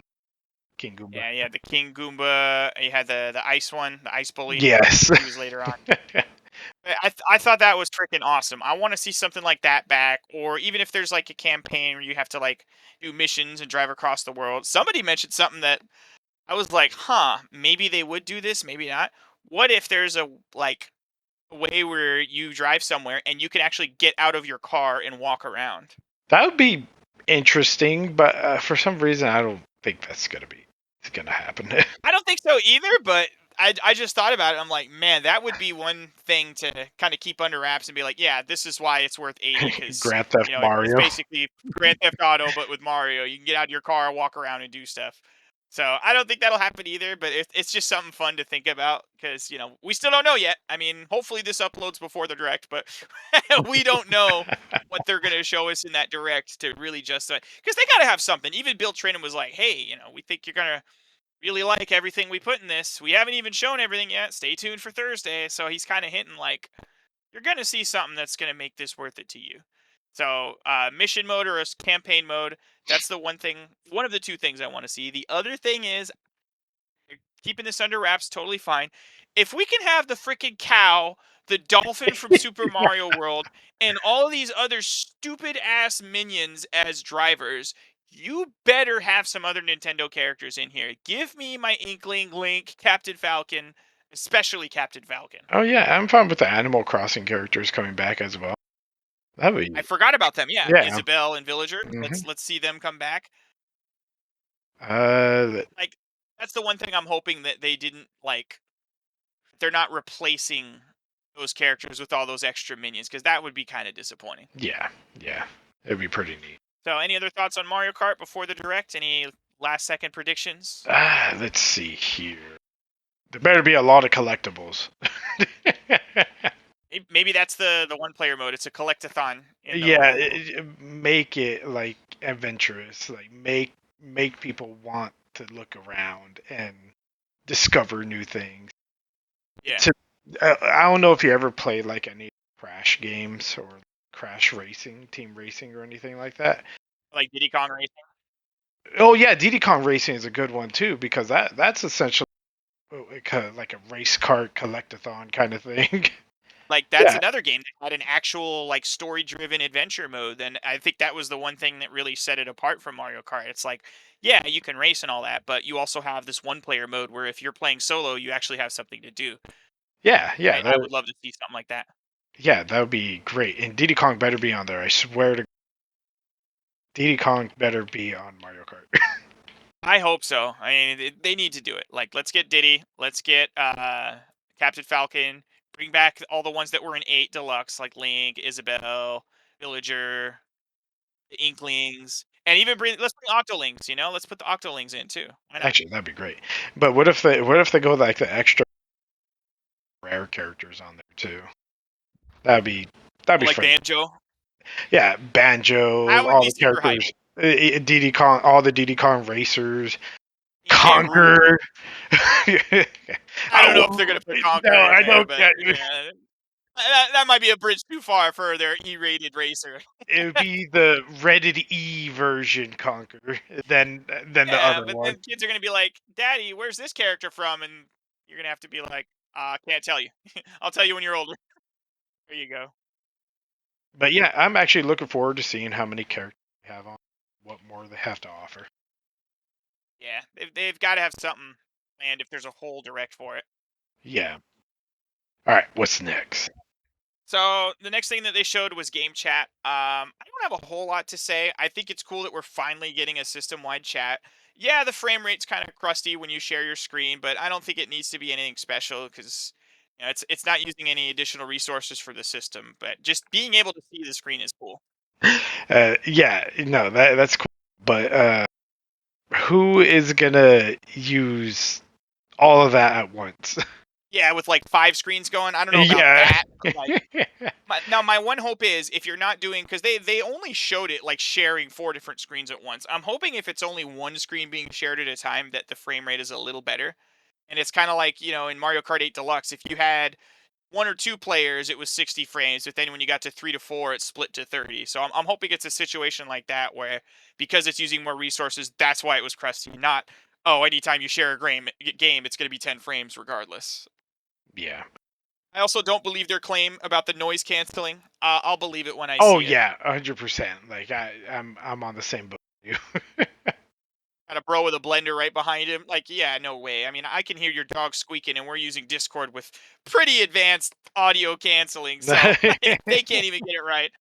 King Goomba. Yeah, yeah, the King Goomba. You had the ice one, the ice bully. Yes. He was later on. I thought that was freaking awesome. I want to see something like that back, or even if there's like a campaign where you have to like do missions and drive across the world. Somebody mentioned something that I was like, huh, maybe they would do this, maybe not. What if there's a like a way where you drive somewhere and you can actually get out of your car and walk around? That would be interesting, but for some reason I don't think that's gonna happen. I don't think so either, but I just thought about it. I'm like, man, that would be one thing to kind of keep under wraps and be like, yeah, this is why it's worth 80 because Grand Theft it's Mario. basically Grand Theft Auto but with Mario. You can get out of your car, walk around, and do stuff. So I don't think that'll happen either, but it's just something fun to think about because we still don't know yet. I mean, hopefully this uploads before the direct, but we don't know what they're gonna show us in that direct to really justify because they gotta have something. Even Bill Trinen was like, hey, we think you're gonna really like everything we put in this. We haven't even shown everything yet. Stay tuned for Thursday." So he's kind of hinting like you're gonna see something that's gonna make this worth it to you. So mission mode or a campaign mode. That's the one thing. One of the two things I want to see. The other thing is keeping this under wraps, totally fine. If we can have the freaking cow, the dolphin from Super Mario World, and all of these other stupid ass minions as drivers, you better have some other Nintendo characters in here. Give me my Inkling, Link, Captain Falcon, especially Captain Falcon. Oh yeah, I'm fine with the Animal Crossing characters coming back as well. That would I be forgot about them. Yeah, yeah. Isabelle and Villager. Hmm. Let's see them come back. Uh, Like that's the one thing I'm hoping that they didn't like they're not replacing those characters with all those extra minions because that would be kind of disappointing. yeah, yeah, it'd be pretty neat. So, any other thoughts on Mario Kart before the direct? Any last second predictions? Let's see here. There better be a lot of collectibles. Maybe that's the one player mode. It's a collectathon in the Yeah, world. make it like adventurous. Like make people want to look around and discover new things. Yeah, To, I don't know if you ever played like any Crash games or Crash Racing, Team Racing, or anything like that. like Diddy Kong Racing. Oh yeah, Diddy Kong Racing is a good one too because that's essentially like a race cart collectathon kind of thing. Like that's Yeah, another game that had an actual like story driven adventure mode. And I think that was the one thing that really set it apart from Mario Kart. It's like, yeah, you can race and all that, but you also have this one player mode where if you're playing solo, you actually have something to do. yeah, yeah. I would love to see something like that. Yeah, that would be great. And Diddy Kong better be on there. I swear to Diddy Kong better be on Mario Kart. I hope so. I mean, they need to do it. Like, let's get Diddy. Let's get Captain Falcon. Bring back all the ones that were in 8 Deluxe, like Link, Isabelle, Villager, the Inklings, and even let's bring Octolings. You know, let's put the Octolings in too. Why not? Actually, that'd be great. But what if they go like the extra rare characters on there too? That'd be that'd Oh, be like fun. Banjo. Yeah, Banjo, That would all be the super hype. characters, Diddy Kong, all the Diddy Kong racers, DJ Rule. Conquer. I don't know if they're gonna put No, Conquer in I there, don't but get it. yeah, that might be a bridge too far for their E-rated racer. It would be the Reddit E version Conquer than the Yeah, other but one. then kids are gonna be like, "Daddy, where's this character from?" And you're gonna have to be like, can't tell you. I'll tell you when you're older." There you go. But yeah, I'm actually looking forward to seeing how many characters they have on, what more they have to offer. Yeah, they've got to have something planned if there's a whole direct for it. Yeah. All right, what's next? So the next thing that they showed was game chat. I don't have a whole lot to say. I think it's cool that we're finally getting a system-wide chat. Yeah, the frame rate's kind of crusty when you share your screen, but I don't think it needs to be anything special because it's not using any additional resources for the system. But just being able to see the screen is cool. Yeah, no, that's cool. But who is gonna use all of that at once? Yeah, with like 5 screens going. I don't know about Yeah. that, but like now my one hope is if you're not doing because they only showed it like sharing 4 different screens at once. I'm hoping if it's only one screen being shared at a time that the frame rate is a little better. And it's kind of like in Mario Kart 8 Deluxe, if you had 1 or 2 players, it was 60 frames, but then when you got to 3 to 4, it split to 30. So I'm hoping it's a situation like that where because it's using more resources, that's why it was crusty. Not anytime you share a game, it's going to be 10 frames regardless. Yeah. I also don't believe their claim about the noise canceling. I'll believe it when I Oh see it. yeah, 100%. Like I'm on the same boat with you. Got a bro with a blender right behind him. Like, yeah, no way. I mean, I can hear your dog squeaking, and we're using Discord with pretty advanced audio canceling, so they can't even get it right.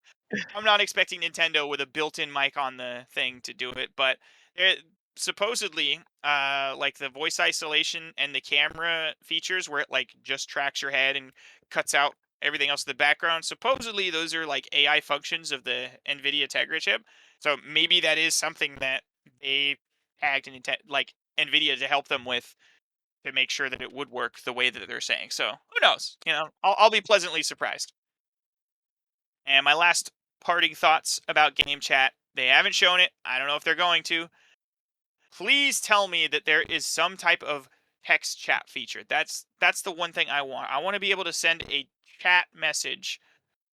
I'm not expecting Nintendo with a built-in mic on the thing to do it, but it, supposedly, like the voice isolation and the camera features, where it like just tracks your head and cuts out everything else in the background. Supposedly, those are like AI functions of the NVIDIA Tegra chip. So maybe that is something that they tagged like NVIDIA to help them with to make sure that it would work the way that they're saying. So who knows? I'll be pleasantly surprised. And my last parting thoughts about game chat. They haven't shown it. I don't know if they're going to. Please tell me that there is some type of text chat feature. That's the one thing I want. I want to be able to send a chat message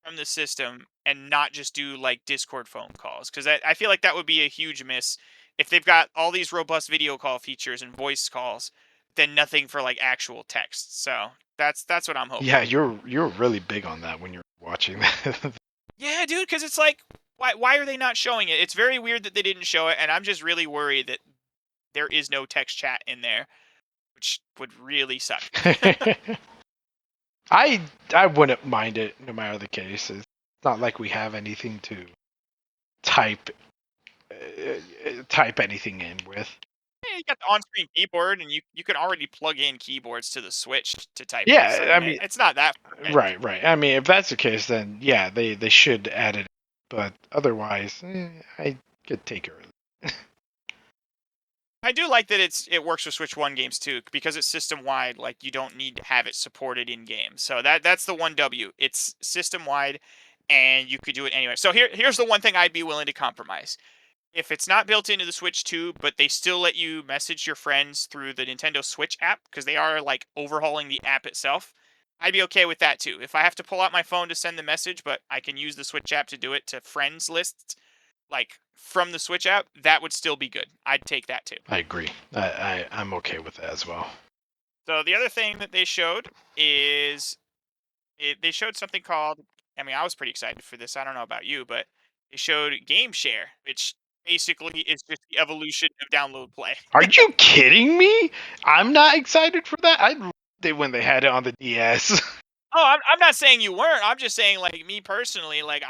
from the system and not just do like Discord phone calls, because I feel like that would be a huge miss if they've got all these robust video call features and voice calls, then nothing for like actual text. So that's what I'm Yeah, hoping. you're really big on that when you're watching that. Yeah, dude, because it's like, why are they not showing it? It's very weird that they didn't show it, and I'm just really worried that there is no text chat in there, which would really suck. I I wouldn't mind it no matter the case. It's not like we have anything to type type anything in with. Yeah, you got the on-screen keyboard, and you can already plug in keyboards to the Switch to type with. So I Yeah, I mean, mean, it's not that far-fetched. right. I mean, if that's the case, then yeah, they should add it. But otherwise, I could take it. I do like that it works with Switch One games too, because it's system wide. Like you don't need to have it supported in game. So that's the one W. It's system wide, and you could do it anywhere. So here's the one thing I'd be willing to compromise. If it's not built into the Switch 2, but they still let you message your friends through the Nintendo Switch app because they are like overhauling the app itself, I'd be okay with that too. If I have to pull out my phone to send the message, but I can use the Switch app to do it to friends lists, like from the Switch app, that would still be good. I'd take that too. I agree. I'm okay with that as well. So the other thing that they showed is they showed something called. I mean, I was pretty excited for this. I don't know about you, but they showed Game Share, which basically is just the evolution of download play. Are you kidding me? I'm not excited for that. I loved it when they had it on the DS. Oh, I'm not saying you weren't. I'm just saying, like, me personally, like,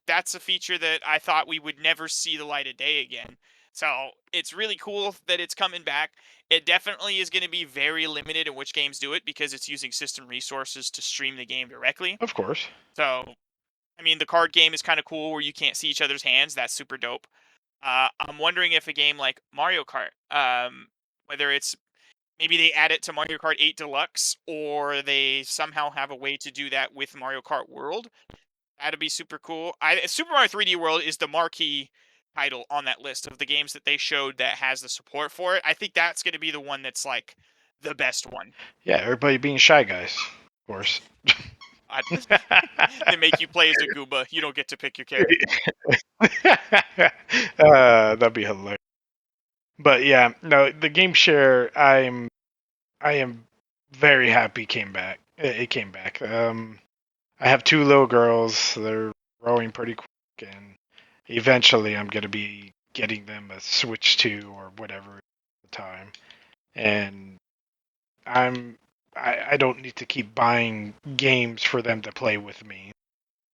that's a feature that I thought we would never see the light of day again. So it's really cool that it's coming back. It definitely is going to be very limited in which games do it because it's using system resources to stream the game directly. Of course. So, I mean, the card game is kind of cool where you can't see each other's hands. That's super dope. I'm wondering if a game like Mario Kart, whether it's maybe they add it to Mario Kart 8 Deluxe, or they somehow have a way to do that with Mario Kart World. That'd be super cool. Super Mario 3D World is the marquee title on that list of the games that they showed that has the support for it. I think that's going to be the one that's like the best one. Yeah, everybody being shy guys, of course. I, they make you play as a Goomba. You don't get to pick your character. That'd be hilarious. But yeah, no, the game share. I am very happy came back. It came back. I have two little girls. They're growing pretty quick, and eventually I'm gonna be getting them a Switch 2 or whatever at the time. And I'm I don't need to keep buying games for them to play with me.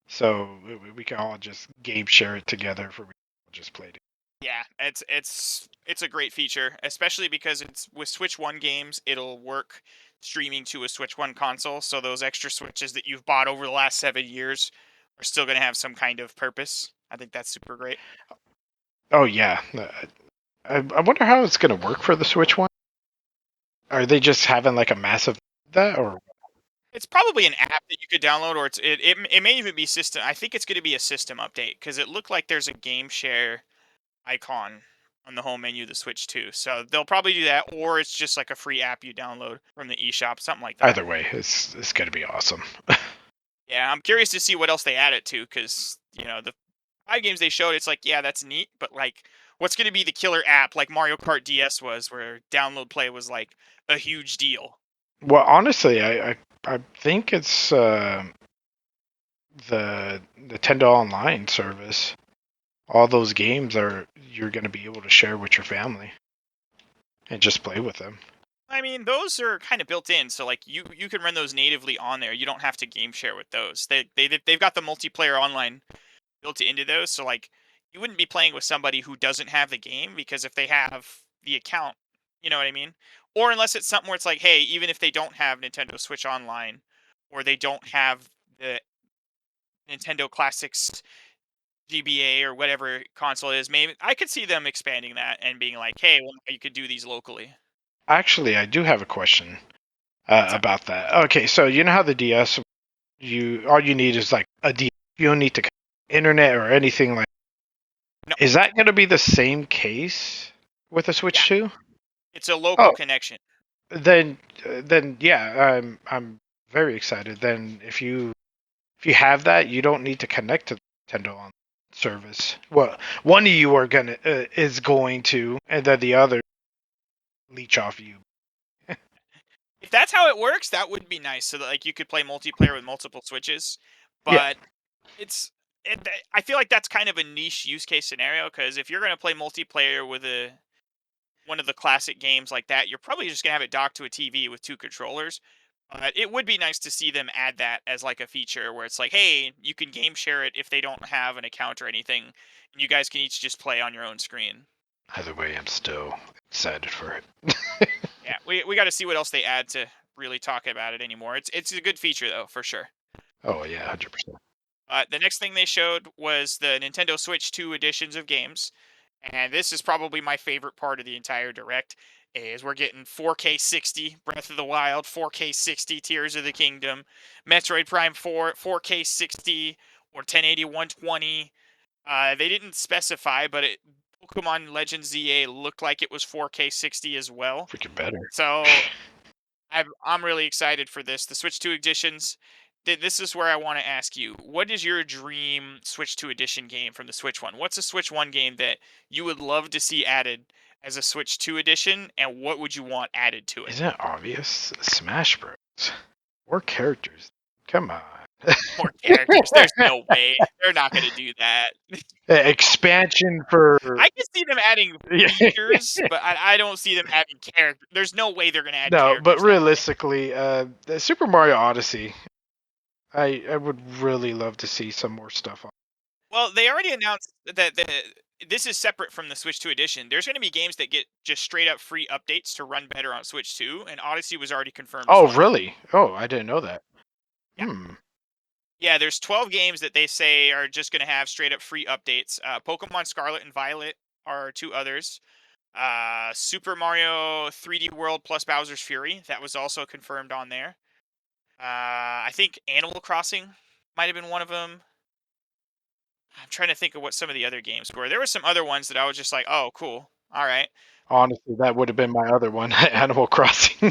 So we can all just game share it together for just play it. Yeah, it's a great feature, especially because it's with Switch One games, it'll work streaming to a Switch One console, so those extra Switches that you've bought over the last 7 years are still going to have some kind of purpose. I think that's super great. Oh yeah, I wonder how it's gonna work for the Switch one. Are they just having like a massive that or It's probably an app that you could download, or it may even be system. I think it's going to be a system update because it looked like there's a game share icon on the home menu of the Switch too. So they'll probably do that, or it's just like a free app you download from the eShop, something like that. either way? It's gonna be awesome. Yeah, I'm curious to see what else they add it to, because the 5 games they showed, it's like, yeah, that's neat, but like, what's going to be the killer app like Mario Kart DS was, where download play was like a huge deal? Well, honestly, I think it's the Nintendo Online service. All those games are you're gonna be able to share with your family and just play with them. I mean, those are kind of built in, so like you can run those natively on there. You don't have to game share with those. They've got the multiplayer online built into those, so like you wouldn't be playing with somebody who doesn't have the game, because if they have the account, you know what I mean? Or unless it's something where it's like, hey, even if they don't have Nintendo Switch Online, or they don't have the Nintendo Classics GBA or whatever console it is, maybe I could see them expanding that and being like, hey, well, you could do these locally. Actually, I do have a question What's up? about that. Okay, so you know how the DS, you all you need is like a DS. You don't need to internet or anything like. No, Is that going to be the same case with a Yeah, Switch 2? it's a local Oh, connection. then yeah, I'm very excited. Then if you have that, you don't need to connect to Nintendo on service. Well, one of you are gonna is going to, and then the other leech off you. If that's how it works, that would be nice, so that like you could play multiplayer with multiple switches. Yeah, But it's I feel like that's kind of a niche use case scenario because if you're going to play multiplayer with a one of the classic games like that, you're probably just gonna have it docked to a TV with two controllers. But it would be nice to see them add that as like a feature where it's like, hey, you can game share it if they don't have an account or anything, and you guys can each just play on your own screen. either way, I'm still excited for it. Yeah, we got to see what else they add to really talk about it anymore. It's a good feature though, for sure. Oh yeah, 100%. The next thing they showed was the Nintendo Switch 2 editions of games. And this is probably my favorite part of the entire direct is we're getting 4K 60 Breath of the Wild, 4K 60 Tears of the Kingdom, Metroid Prime 4, 4K 60 or 1080 120. They didn't specify, but Pokemon Legends ZA looked like it was 4K 60 as well. Freaking better. So I'm really excited for this. The Switch 2 editions. This is where I want to ask you: what is your dream Switch 2 edition game from the Switch One? What's a Switch One game that you would love to see added as a Switch 2 edition, and what would you want added to it? Isn't it obvious? Smash Bros. More characters. Come on. More characters? There's no way they're not going to do that. Expansion for I can see them adding yeah. features, but I don't see them adding character. There's no way they're going to add No, but characters that way. realistically, the Super Mario Odyssey, I would really love to see some more stuff on. Well, they already announced that this is separate from the Switch 2 edition. There's going to be games that get just straight up free updates to run better on Switch 2, and Odyssey was already confirmed as Oh, one of them. really? Oh, I didn't know that. Yeah. Hmm. Yeah, there's 12 games that they say are just going to have straight up free updates. Pokemon Scarlet and Violet are two others. Super Mario 3D World plus Bowser's Fury, that was also confirmed on there. I think Animal Crossing might have been one of them. I'm trying to think of what some of the other games were. There were some other ones that I was just like, "Oh, cool. All right." Honestly, that would have been my other one, Animal Crossing.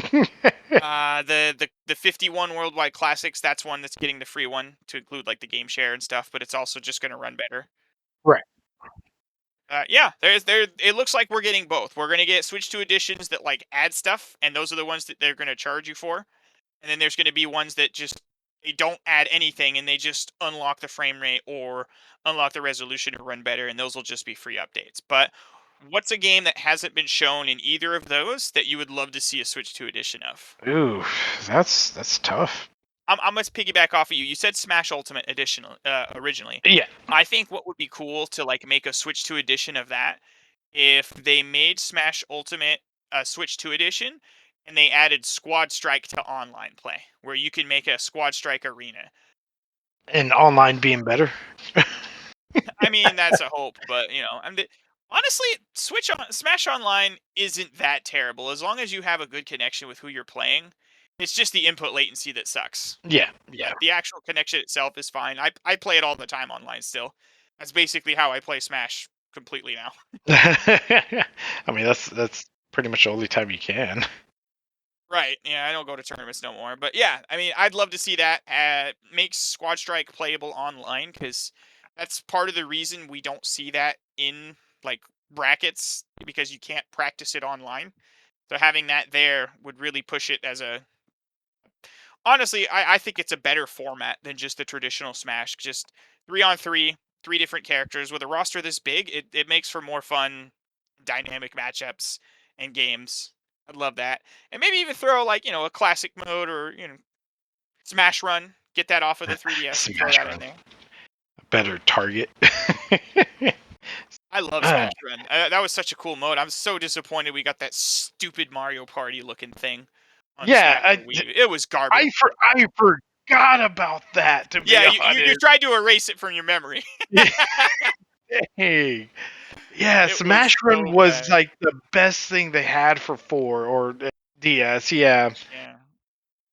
The 51 worldwide classics. That's one that's getting the free one to include like the game share and stuff, but it's also just going to run better. Right. Yeah, there. It looks like we're getting both. We're going to get Switch 2 editions that like add stuff, and those are the ones that they're going to charge you for. And then there's going to be ones that just they don't add anything and they just unlock the frame rate or unlock the resolution to run better, and those will just be free updates. But what's a game that hasn't been shown in either of those that you would love to see a Switch 2 edition of? Ooh, that's tough. I'm gonna piggyback off of you. You said Smash Ultimate Edition originally. Yeah. I think what would be cool to like make a Switch 2 edition of that if they made Smash Ultimate a Switch 2 edition and they added Squad Strike to online play, where you can make a Squad Strike arena. And online being better. I mean, that's a hope, but honestly, Smash Online isn't that terrible as long as you have a good connection with who you're playing. It's just the input latency that sucks. Yeah, yeah. But the actual connection itself is fine. I play it all the time online still. That's basically how I play Smash completely now. I mean, that's pretty much the only time you can. Right. Yeah, I don't go to tournaments no more. But yeah, I mean, I'd love to see that make Squad Strike playable online because that's part of the reason we don't see that in like brackets because you can't practice it online. So having that there would really push it as a honestly, I think it's a better format than just the traditional Smash. Just 3 on 3, three different characters with a roster this big. It makes for more fun, dynamic matchups and games. I'd love that, and maybe even throw like a classic mode or Smash Run. Get that off of the 3DS and throw Smash that in Run, there. better target. I love Ah, Smash Run. That was such a cool mode. I'm so disappointed we got that stupid Mario Party looking thing on yeah, Smash for Wii. It was garbage. I forgot about that. To Yeah, be you honest. tried to erase it from your memory. Hey, yeah, It was Smash Run so was bad. like the best thing they had for 4 or DS. Yeah, Yeah.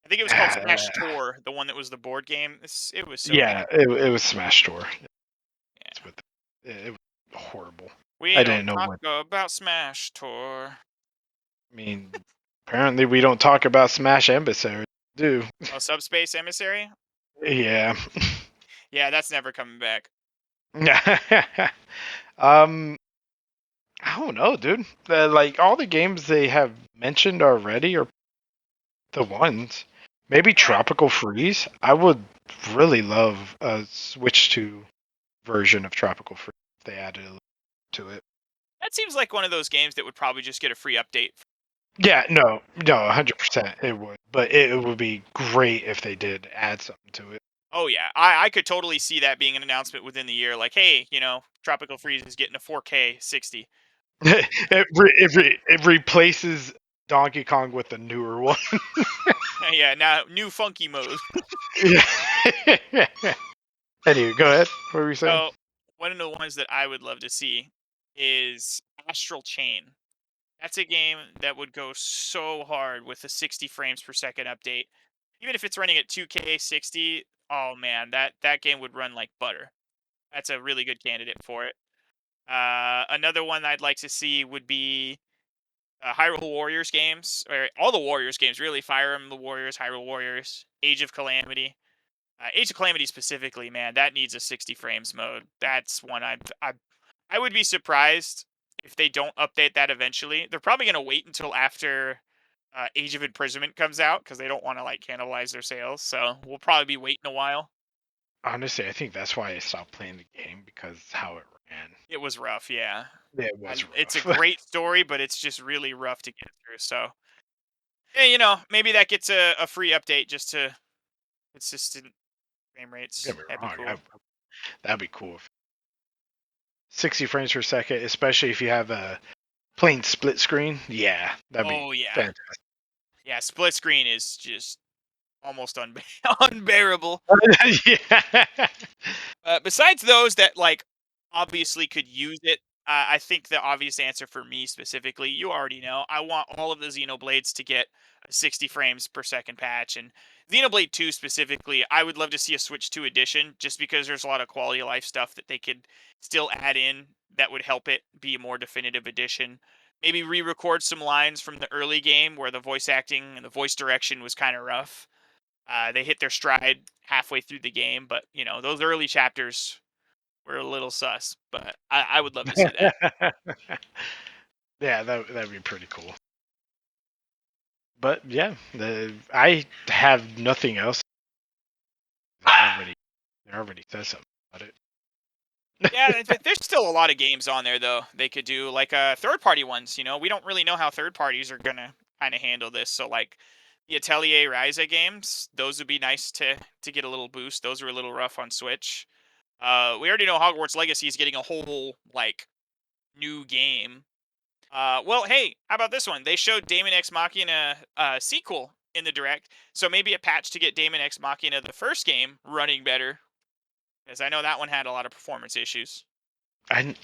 I think it was called Smash Tour, the one that was the board game. It was so bad. yeah, it was Smash Tour. Yeah. It was horrible. We I don't didn't know talk what. about Smash Tour. I mean, apparently we don't talk about Smash Embassy. Do Oh, Subspace Emissary? yeah. Yeah, that's never coming back. um, I don't know, dude. Like all the games they have mentioned already are the ones. Maybe Yeah, Tropical Freeze. I would really love a Switch 2 version of Tropical Freeze if they added a little to it. that seems like one of those games that would probably just get a free update. Yeah, no, 100% it would. But it would be great if they did add something to it. Oh yeah, I could totally see that being an announcement within the year. Like, hey, Tropical Freeze is getting a 4K 60. it replaces Donkey Kong with a newer one. Yeah, now new funky mode. Yeah. Anyway, go ahead. What were you saying? So one of the ones that I would love to see is Astral Chain. That's a game that would go so hard with a 60 frames per second update. Even if it's running at 2K 60, oh man, that game would run like butter. That's a really good candidate for it. Another one I'd like to see would be Hyrule Warriors games, or all the Warriors games, really. Fire Emblem Warriors, Hyrule Warriors, Age of Calamity. Age of Calamity specifically, man, that needs a 60 frames mode. That's one I would be surprised if they don't update that eventually. They're probably gonna wait until after Age of Imprisonment comes out because they don't want to like cannibalize their sales. So we'll probably be waiting a while. Honestly, I think that's why I stopped playing the game because how it ran. It was rough, yeah. It was And it's a rough. great story, but it's just really rough to get through. So yeah, maybe that gets a free update just to consistent frame Don't rates. get me That'd be wrong, cool. that'd be cool. 60 frames per second, especially if you have a plain split screen. Yeah, that'd be Oh yeah, fantastic. yeah. Split screen is just almost unbearable. Yeah. Besides those that like obviously could use it, I think the obvious answer for me specifically, you already know, I want all of the Xenoblades to get a 60 frames per second patch, and Xenoblade 2 specifically, I would love to see a Switch 2 edition, just because there's a lot of quality of life stuff that they could still add in that would help it be a more definitive edition. Maybe re-record some lines from the early game where the voice acting and the voice direction was kind of rough. They hit their stride halfway through the game, but those early chapters were a little sus. But I would love to see that. Yeah, that'd be pretty cool. But yeah, I have nothing else. They already said something about Yeah, it. there's still a lot of games on there though they could do, like third party ones. We don't really know how third parties are gonna kind of handle this. So like the Atelier Ryza games, those would be nice to get a little boost. Those are a little rough on Switch. We already know Hogwarts Legacy is getting a whole like new game. Well, hey, how about this one? They showed Damon X Machina sequel in the direct, so maybe a patch to get Damon X Machina the first game running better, because I know that one had a lot of performance issues. I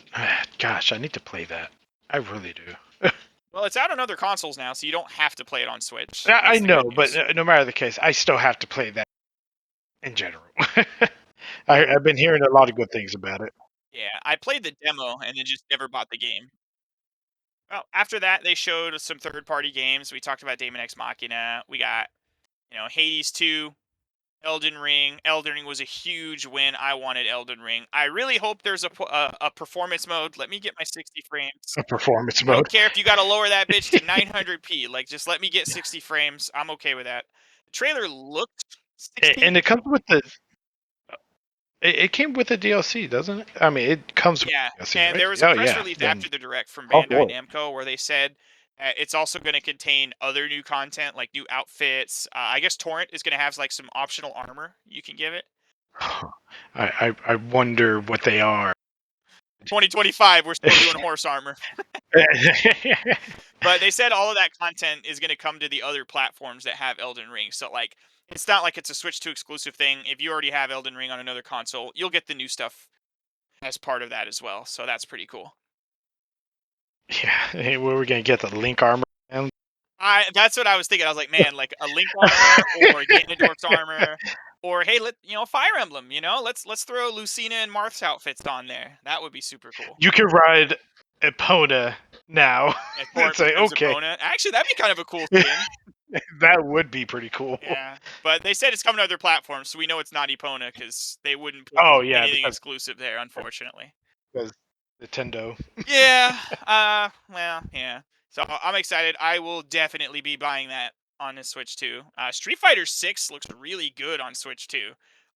gosh, I need to play that. I really do. Well, it's out on other consoles now, so you don't have to play it on Switch. I That's the know, good but news. no matter the case, I still have to play that in general. I've been hearing a lot of good things about it. Yeah, I played the demo and then just never bought the game. Well, after that, they showed some third-party games. We talked about Damon X Machina. We got, Hades 2, Elden Ring. Elden Ring was a huge win. I wanted Elden Ring. I really hope there's a performance mode. Let me get my 60 frames. A performance I don't mode, care if you got to lower that bitch to 900p. Like, just let me get 60 frames. I'm okay with that. The trailer looked 60. and it comes with the. It came with the DLC, doesn't it? I mean, it comes with Yeah, the DLC, and right? there was a Oh press yeah, release then after the direct from all Bandai for it. Namco where they said it's also going to contain other new content like new outfits. I guess Torrent is going to have like some optional armor you can give it. I wonder what they are. 2025, we're still doing horse armor. But they said all of that content is going to come to the other platforms that have Elden Ring. So like it's not like it's a Switch 2 exclusive thing. If you already have Elden Ring on another console, you'll get the new stuff as part of that as well. So that's pretty cool. Yeah, hey, where we gonna get the Link armor? Man? That's what I was thinking. I was like, man, like a Link armor or Ganondorf's armor, or hey, Fire Emblem. Let's throw Lucina and Marth's outfits on there. That would be super cool. You can ride. Epona now. Yeah, Torrent It's like, becomes okay, Epona. Actually, that'd be kind of a cool skin. that would be pretty cool. Yeah, but they said it's coming to other platforms, so we know it's not Epona because they wouldn't put Oh yeah, anything exclusive there, unfortunately. because Nintendo. Yeah. Well, yeah. So I'm excited. I will definitely be buying that on the Switch too. Street Fighter 6 looks really good on Switch too.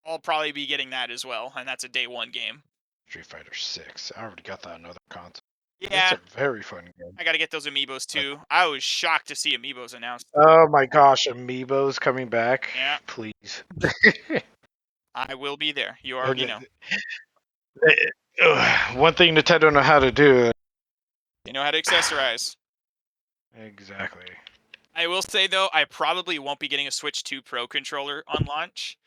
I'll probably be getting that as well, and that's a day one game. Street Fighter 6. I already got that on another console. It's Yeah, a very fun game. I gotta get those amiibos But too. I was shocked to see amiibos announced. oh my gosh, Amiibos coming back, Yeah, please. I will be there. You And already know. one thing Nintendo know how to do. They know how to accessorize. Exactly. I will say though, I probably won't be getting a Switch 2 Pro controller on launch.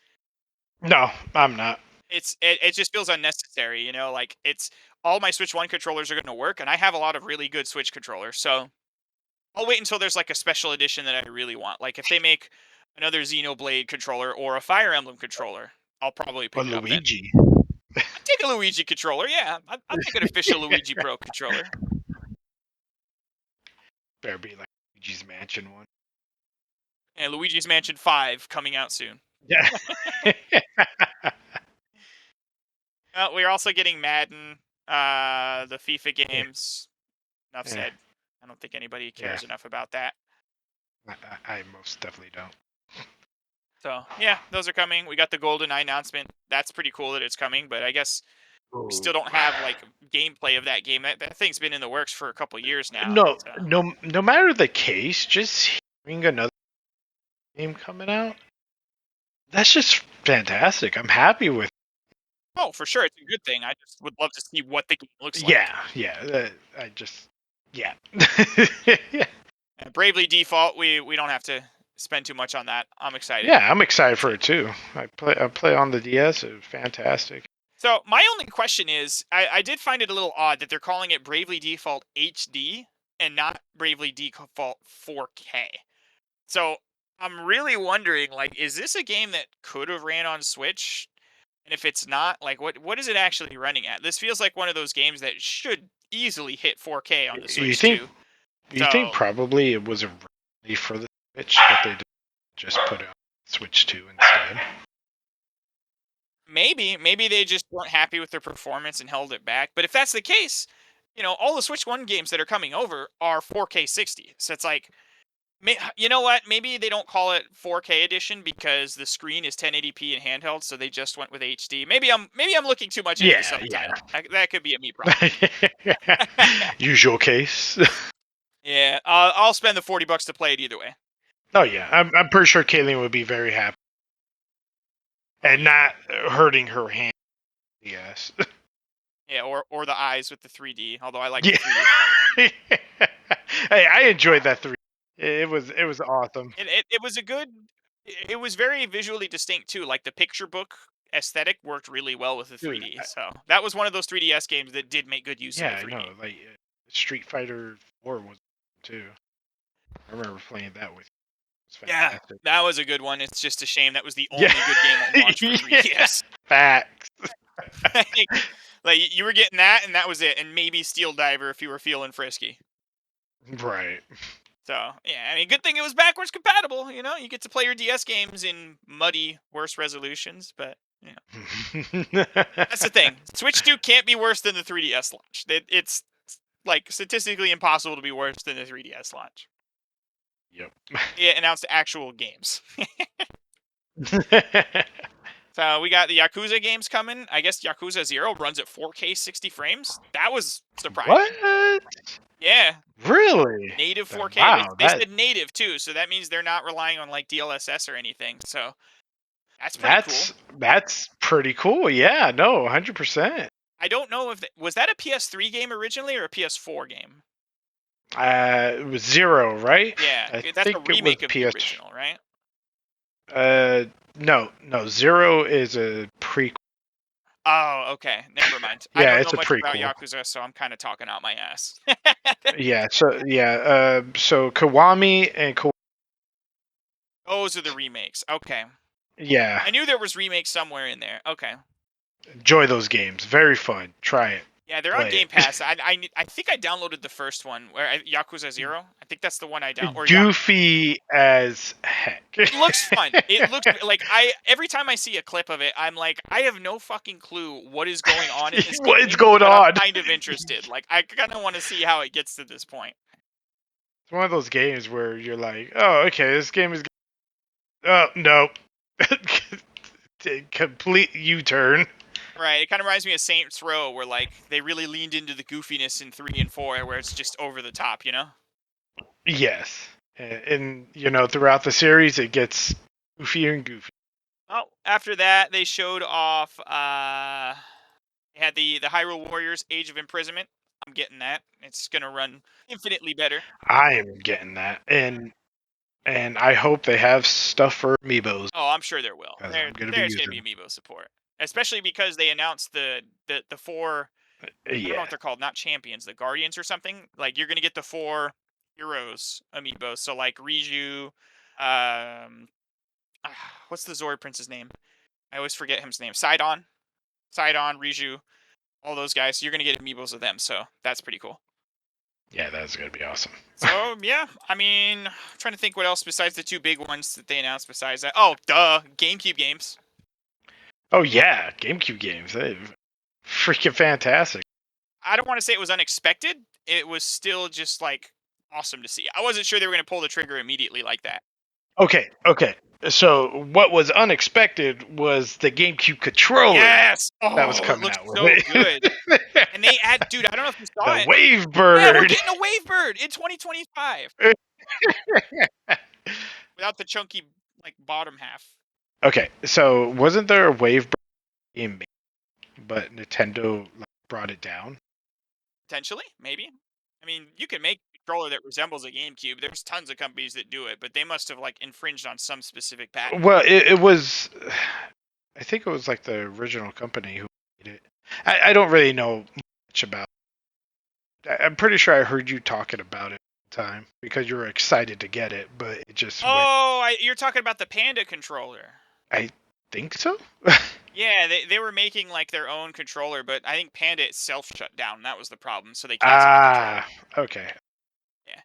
No, I'm not. It just feels unnecessary, you know, like it's all my Switch 1 controllers are going to work and I have a lot of really good Switch controllers. So, I'll wait until there's like a special edition that I really want. Like if they make another Xenoblade controller or a Fire Emblem controller, I'll probably Or pick it up then. Luigi. I'd take a Luigi controller. Yeah, I'd take an official Luigi Pro controller. Better be like Luigi's Mansion one. And Luigi's Mansion 5 coming out soon. Yeah. We're also getting Madden, the FIFA games. Enough yeah. said. I don't think anybody Yeah. cares enough about that. I most definitely don't. So yeah, those are coming. We got the GoldenEye announcement. That's pretty cool that it's coming, but I guess we Ooh. still don't have like gameplay of that game. That thing's been in the works for a couple years now. No, So no matter the case, just hearing another game coming out, that's just fantastic. I'm happy with. oh, for sure, it's a good thing. I just would love to see what the game looks like. Yeah. I just, yeah. Yeah. Bravely Default, we don't have to spend too much on that. I'm excited. Yeah, I'm excited for it too. I play on the DS. It was fantastic. So my only question is, I did find it a little odd that they're calling it Bravely Default HD and not Bravely Default 4K. So I'm really wondering, like, is this a game that could have ran on Switch? And if it's not, like, what is it actually running at? This feels like one of those games that should easily hit 4K on the You Switch think too. you think So probably it was ready for the Switch, but they just put it on Switch 2 instead. maybe they just weren't happy with their performance and held it back. But if that's the case, you know, all the Switch 1 games that are coming over are 4K 60. So it's like, you know what? Maybe they don't call it 4K edition because the screen is 1080p and handheld, so they just went with HD. Maybe I'm looking too much into the Yeah. subtitle. That could be a me problem. Usual case. Yeah, I'll spend the $40 to play it either way. Oh yeah, I'm pretty sure Caitlin would be very happy and not hurting her hand. Yes. Yeah, or the eyes with the 3D. Although I like Yeah. the 3D. Hey, I enjoyed that 3. It was awesome. It was a good. It was very visually distinct too. Like the picture book aesthetic worked really well with the Dude, 3D. So that was one of those 3DS games that did make good use of yeah, the I know. 3D. Like Street Fighter 4 was too. I remember playing that with you. It was Yeah, fantastic. that was a good one. It's just a shame that was the only Yeah. good game on launch for Yeah. 3DS. Facts. Like you were getting that, and that was it, and maybe Steel Diver if you were feeling frisky. Right. So yeah, I mean, good thing it was backwards compatible. You know, you get to play your DS games in muddy, worse resolutions, but you know, that's the thing. Switch 2 can't be worse than the 3DS launch. It's like statistically impossible to be worse than the 3DS launch. Yep. It announced actual games. So we got the Yakuza games coming. I guess Yakuza 0 runs at 4K 60 frames. That was surprising. What? Yeah, Really? native 4K. Wow. They said native too, so that means they're not relying on like DLSS or anything. So that's pretty cool. That's pretty cool. Yeah. No. 100%. I don't know if was that a PS3 game originally or a PS4 game. It was 0, right? Yeah, I that's a think it was remake of the PS. original, right? No. 0 is a prequel. Oh, okay. Never mind. I Yeah, don't it's know a much about prequel. Yakuza, so I'm kind of talking out my ass. Yeah. So Kiwami and Those are the remakes. Okay. yeah, I knew there was remakes somewhere in there. Okay. enjoy those games. Very fun. Try it. Yeah, they're on play Game it. Pass. I think I downloaded the first one, Yakuza 0. I think that's the one I down or Ya Goofy as heck. It looks fun. It looks like every time I see a clip of it, I'm like, I have no fucking clue what is going on in this What is game, going but I'm on? kind of interested. Like, I kind of want to see how it gets to this point. It's one of those games where you're like, oh, okay, this game is. Oh no, complete U-turn. Right. It kind of reminds me of Saints Row, where like they really leaned into the goofiness in 3 and 4, where it's just over the top, you know? Yes, and throughout the series it gets goofier and goofier. Oh, after that, they showed off. They had the Hyrule Warriors Age of Imprisonment. I'm getting that. It's gonna run infinitely better. I am getting that, and I hope they have stuff for amiibos Oh, I'm sure there will. because I'm gonna be There's gonna be using. amiibo support, especially because they announced the four. I don't know Yeah, what they're called, not champions, the guardians or something. Like you're gonna get the four heroes amiibos. So like Riju, what's the Zord Prince's name? I always forget his name. Sidon, Riju, all those guys. So you're gonna get amiibos of them. So that's pretty cool. yeah, that's gonna be awesome. So yeah, I mean, I'm trying to think what else besides the two big ones that they announced. Besides that, oh, duh, GameCube games. Oh yeah, GameCube games, they freaking fantastic. I don't want to say it was unexpected. It was still just like awesome to see. I wasn't sure they were going to pull the trigger immediately like that. Okay, okay. So what was unexpected was the GameCube controller Yes. that was Oh, it coming looks out with so good. it. And they add, dude. I don't know if you saw The it. Wave Yeah, we're Bird. getting a Wavebird in 2025 without the chunky like bottom half. Okay, so wasn't there a Wave Bird game, but Nintendo brought it down? Potentially, maybe. I mean, you can make a controller that resembles a GameCube. There's tons of companies that do it, but they must have like infringed on some specific patent. Well, it was. I think it was like the original company who made it. I don't really know much about. I'm pretty sure I heard you talking about it at the time because you were excited to get it, but it just went. Oh, you're talking about the Panda controller. I think so. Yeah, they were making like their own controller, but I think Panda itself shut down. That was the problem, so they canceled the controller. Okay. Yeah.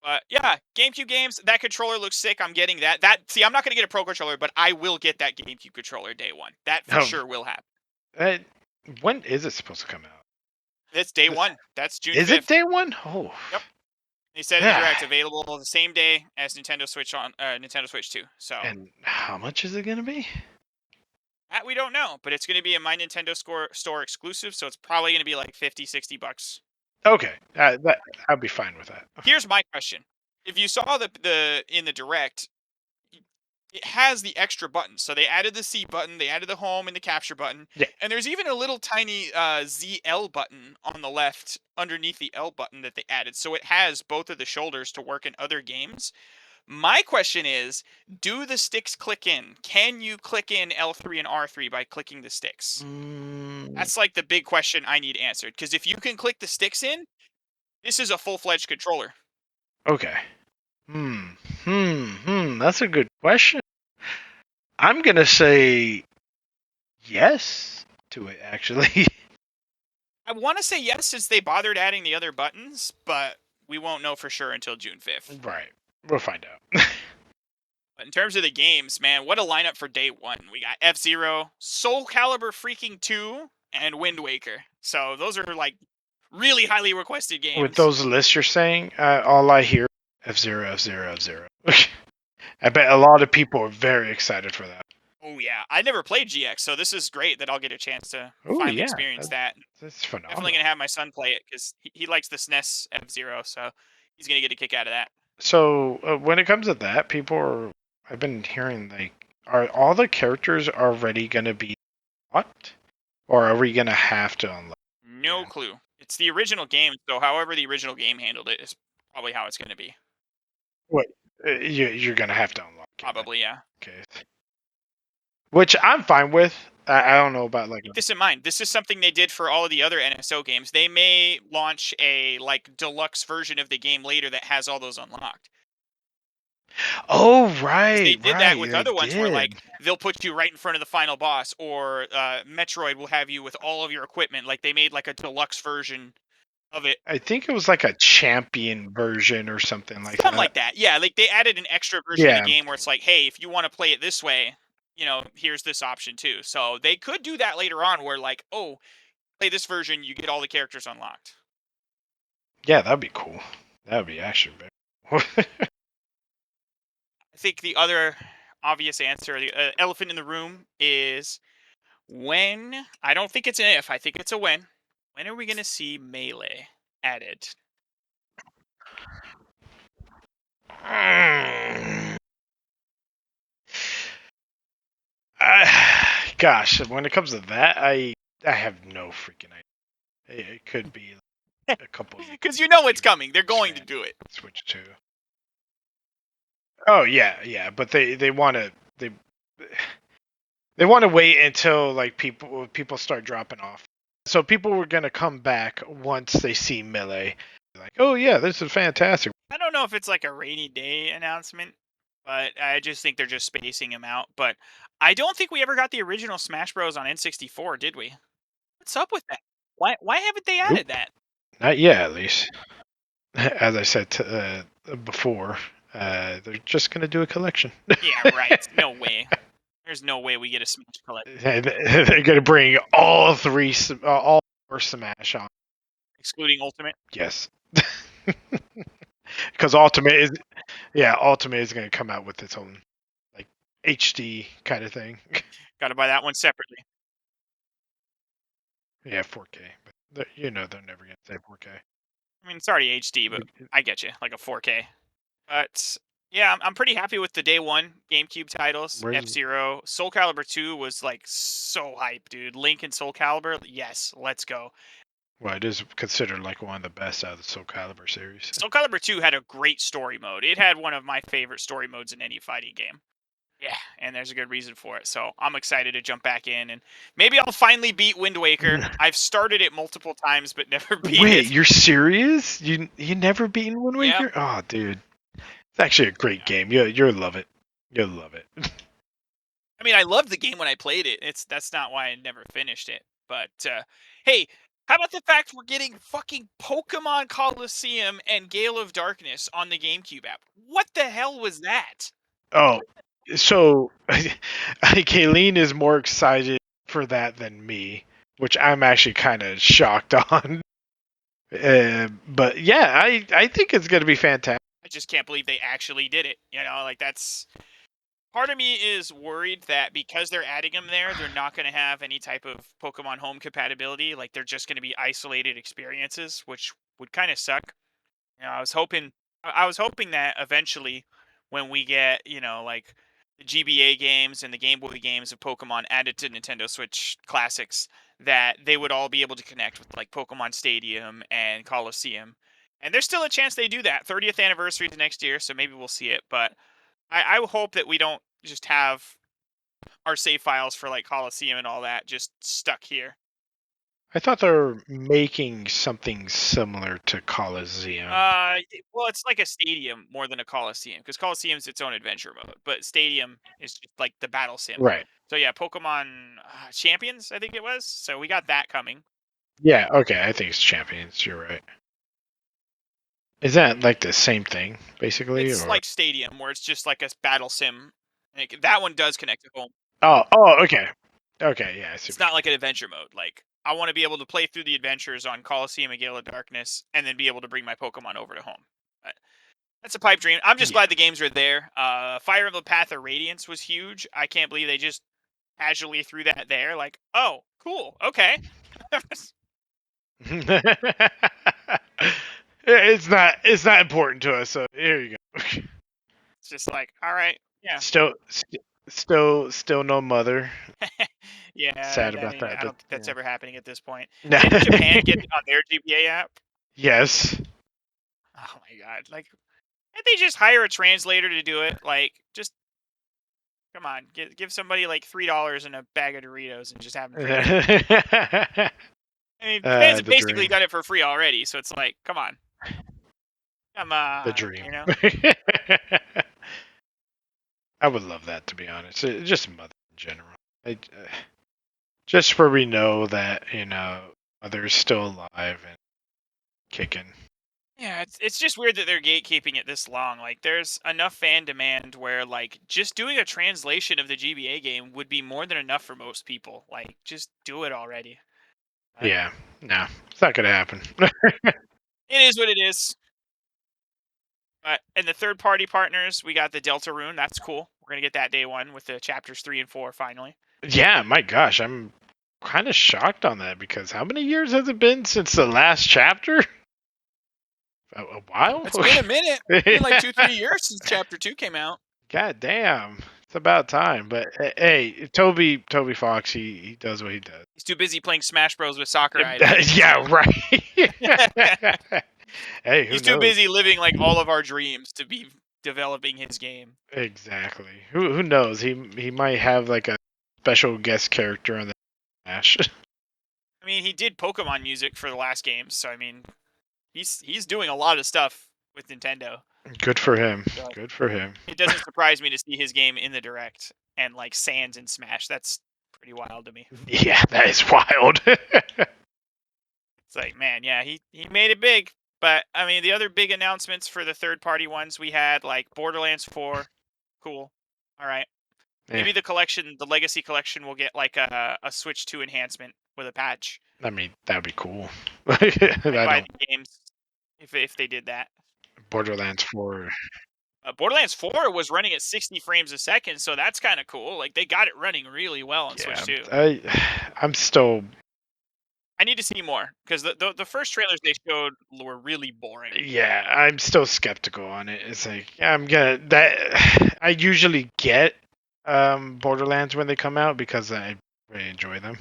But yeah, GameCube games, that controller looks sick. I'm getting that. See, I'm not gonna get a Pro controller, but I will get that GameCube controller day one. That for Oh, sure will happen. uh, when is it supposed to come out? It's day one. That's June Is it 5th. day one? Oh. Yep. They said in the Yeah. direct available the same day as Nintendo Switch on Nintendo Switch 2. So And how much is it gonna be? that we don't know, but it's gonna be a My Nintendo store exclusive, so it's probably gonna be like 50, $60. Okay, I'll be fine with that. Here's my question: if you saw the in the direct, it has the extra buttons. So they added the C button, they added the home and the capture button, Yeah. and there's even a little tiny ZL button on the left underneath the L button that they added. So it has both of the shoulders to work in other games. My question is, do the sticks click in? Can you click in L3 and R3 by clicking the sticks? Mm, That's like the big question I need answered. Because if you can click the sticks in, this is a full-fledged controller. okay. That's a good question. I'm gonna say yes to it, actually. I want to say yes since they bothered adding the other buttons, but we won't know for sure until June 5th. Right. We'll find out. But in terms of the games, man, what a lineup for day one. We got F-Zero, Soul Calibur freaking 2, and Wind Waker. So those are like really highly requested With games. those lists you're saying, all I hear F-Zero, F-Zero, F-Zero. I bet a lot of people are very excited for that. Oh yeah, I never played GX, so this is great that I'll get a chance to Oh finally yeah, experience that. that's phenomenal. Definitely gonna have my son play it because he likes the SNES F-Zero, so he's gonna get a kick out of that. So when it comes to that, people are. I've been hearing like, are all the characters already gonna be unlocked, or are we gonna have to unlock? No Yeah. clue. It's the original game, so however the original game handled it is probably how it's gonna be. What you're gonna have to unlock it. Probably, yeah. Okay. Which I'm fine with. I don't know about like. Keep this in mind. This is something they did for all of the other NSO games. They may launch a like deluxe version of the game later that has all those unlocked. Oh, 'Cause they right, did that right. with They other ones where, like, did. they'll put you right in front of the final boss, or, Metroid will have you with all of your equipment, like, they made, like, a deluxe version of it. I think it was like a champion version or something like Something that. like that, yeah, like, they added an extra version of the Yeah, game where it's like, "Hey, if you wanna play it this way, here's this option too." So, they could do that later on where, like, "Oh, play this version, you get all the characters unlocked." yeah, that'd be cool. That would be actually very cool. I think the other obvious answer, the, elephant in the room is when. I don't think it's an if, I think it's a when. When are we gonna see Melee added? Mm. Gosh, when it comes to that, I have no freaking idea. It could be a couple years Because you know it's before coming. They're going to span do it. switch to. Oh yeah, yeah, but they want to they want to wait until like people start dropping off. So people were gonna come back once they see Melee. Like, oh yeah, this is fantastic. I don't know if it's like a rainy day announcement, but I just think they're just spacing him out. But I don't think we ever got the original Smash Bros on N64, did we? What's up with that? Why haven't they added Nope, that? not yet at least. As I said before, they're just gonna do a collection. Yeah, right. No way. There's no way we get a Smash Collection, They're gonna bring all all four Smash on. excluding Ultimate. Yes, because Ultimate is Ultimate is gonna come out with its own like HD kind of thing. Got to buy that one separately. Yeah, 4K, but they're never gonna say 4K. I mean, it's already HD, but I get you, like a 4K. But yeah, I'm pretty happy with the day one GameCube titles. F Where's Zero, Soul Calibur 2 was like so hype, dude. Link and Soul Calibur, yes, let's go. well, it is considered like one of the best out of the Soul Calibur series. Soul Calibur 2 had a great story mode. It had one of my favorite story modes in any fighting game. Yeah, and there's a good reason for it. So I'm excited to jump back in, and maybe I'll finally beat Wind Waker. I've started it multiple times but never beat Wait, it. you're serious? You never beaten Wind Yep. Waker? Oh, dude, it's actually a great Yeah. game. You'll love it. You'll love it. I mean, I loved the game when I played it. That's not why I never finished it. But hey, how about the fact we're getting fucking Pokemon Coliseum and Gale of Darkness on the GameCube app? What the hell was that? Oh, so Kayleen is more excited for that than me, which I'm actually kind of shocked on. But yeah, I think it's gonna be fantastic. I just can't believe they actually did it. Like that's part of me is worried that because they're adding them there, they're not going to have any type of Pokemon Home compatibility. Like they're just going to be isolated experiences, which would kind of suck. I was hoping that eventually, when we get like the GBA games and the Game Boy games of Pokemon added to Nintendo Switch Classics, that they would all be able to connect with like Pokemon Stadium and Coliseum. And there's still a chance they do that. 30th anniversary is next year, so maybe we'll see it. But I hope that we don't just have our save files for like Coliseum and all that just stuck here. I thought they were making something similar to Coliseum. Well, it's like a stadium more than a Coliseum because Coliseum is its own adventure mode, but Stadium is just like the battle sim. Right. So yeah, Pokemon Champions, I think it was. So we got that coming. Yeah, okay, I think it's Champions, you're right. Is that like the same thing, basically, It's or like Stadium where it's just like a battle sim. Like, that one does connect to home. okay. Okay, yeah, I see It's what not like an adventure mode. Like I want to be able to play through the adventures on Coliseum and Gale of Darkness, and then be able to bring my Pokemon over to home. But that's a pipe dream. I'm just yeah. glad the games are there. Fire Emblem Path of Radiance was huge. I can't believe they just casually threw that there. Like, oh, cool, okay. It's It's not important to us, so here you go. just like, all right, yeah, Still no mother. yeah. Sad about that, I but don't think that's ever happening at this point. Didn't yeah. Japan get it on their GBA app? Yes. Oh my god! Like, can't they just hire a translator to do it? Like, just come on, give somebody like $3 and a bag of Doritos and just have them translate. I mean, Japan's have The basically dream. done it for free already, so it's like, come on, come The on, dream. I would love that, to be honest. Just Mother in general. Just where we know that Mother's still alive and kicking. Yeah, it's just weird that they're gatekeeping it this long. Like, there's enough fan demand where like just doing a translation of the GBA game would be more than enough for most people. Like, just do it already. But Yeah, no, it's not gonna happen. it is what it is. But and the third party partners, we got the Delta Rune. That's cool. We're gonna get that day one with the chapters 3 and 4 finally. Yeah, my gosh, I'm kind of shocked on that because how many years has it been since the last chapter? A while. It's been a minute. It's been like 2, 3 years since chapter 2 came out. God damn, it's about time. But hey, Toby Fox, he does what he does. He's too busy playing Smash Bros with Sakurai to finish his Yeah, game. right. Hey, who He's too knows? busy living like all of our dreams to be developing his game. Exactly. Who knows? He might have like a special guest character on the Smash. I mean, he did Pokemon music for the last game, so I mean, he's doing a lot of stuff with Nintendo. Good for him. So Good for him. it doesn't surprise me to see his game in the direct and like Sans in Smash. That's pretty wild to me. Yeah, that is wild. It's like, man, yeah, he made it big. But I mean, the other big announcements for the third party ones we had like Borderlands 4, cool. All right. Yeah, Maybe the collection, the Legacy collection, will get like a Switch 2 enhancement with a patch. I mean that'd be cool. I'd I buy don't. the games if they did that. Borderlands 4. Borderlands 4 was running at 60 frames a second, so that's kind of cool. Like they got it running really well on Switch Yeah, 2. I'm still. I need to see more because the first trailers they showed were really boring. Yeah, I'm still skeptical on it. It's like I'm gonna that. I usually get Borderlands when they come out because I really enjoy them.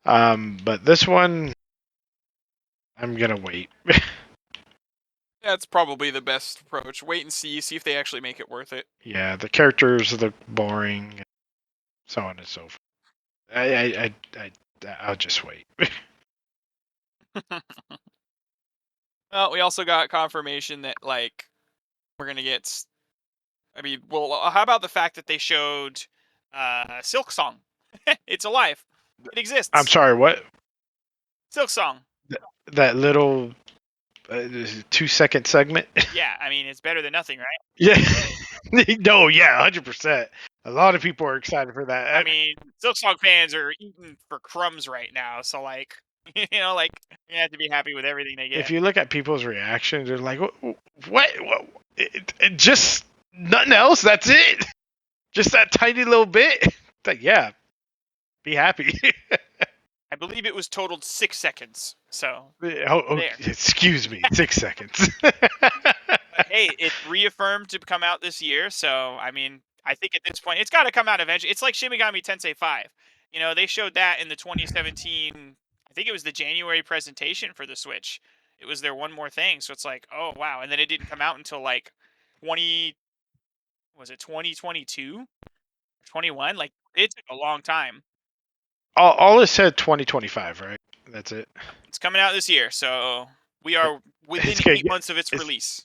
But this one, I'm gonna wait. That's probably the best approach. Wait and see if they actually make it worth it. Yeah, the characters look boring, and so on and so forth. I'll just wait. Well, we also got confirmation that like we're gonna get. I mean, well, how about the fact that they showed Silk Song? It's alive. It I'm exists. sorry. What? Silk Song. That little 2 second segment? Yeah, I mean it's better than nothing, right? Yeah. No, yeah, 100%. A lot of people are excited for that. I mean, Silk Song fans are eating for crumbs right now, so like, like you have to be happy with everything they If get. you look at people's reactions, they're like, "What? Just nothing else? That's it? Just that tiny little bit?" Like, yeah, be happy. I believe it was totaled 6 seconds. So there. Excuse me, 6 seconds. But hey, it's reaffirmed to come out this year, so I mean, I think at this point it's got to come out eventually. It's like Shin Megami Tensei 5. They showed that in the 2017. I think it was the January presentation for the Switch. It was their one more thing, so it's like, oh wow, and then it didn't come out until like 20. Was it 2022? 21? Like it took a long time. All it said 2025, right? That's it. It's coming out this year, so we are within It's gonna 8 months of its it's, release.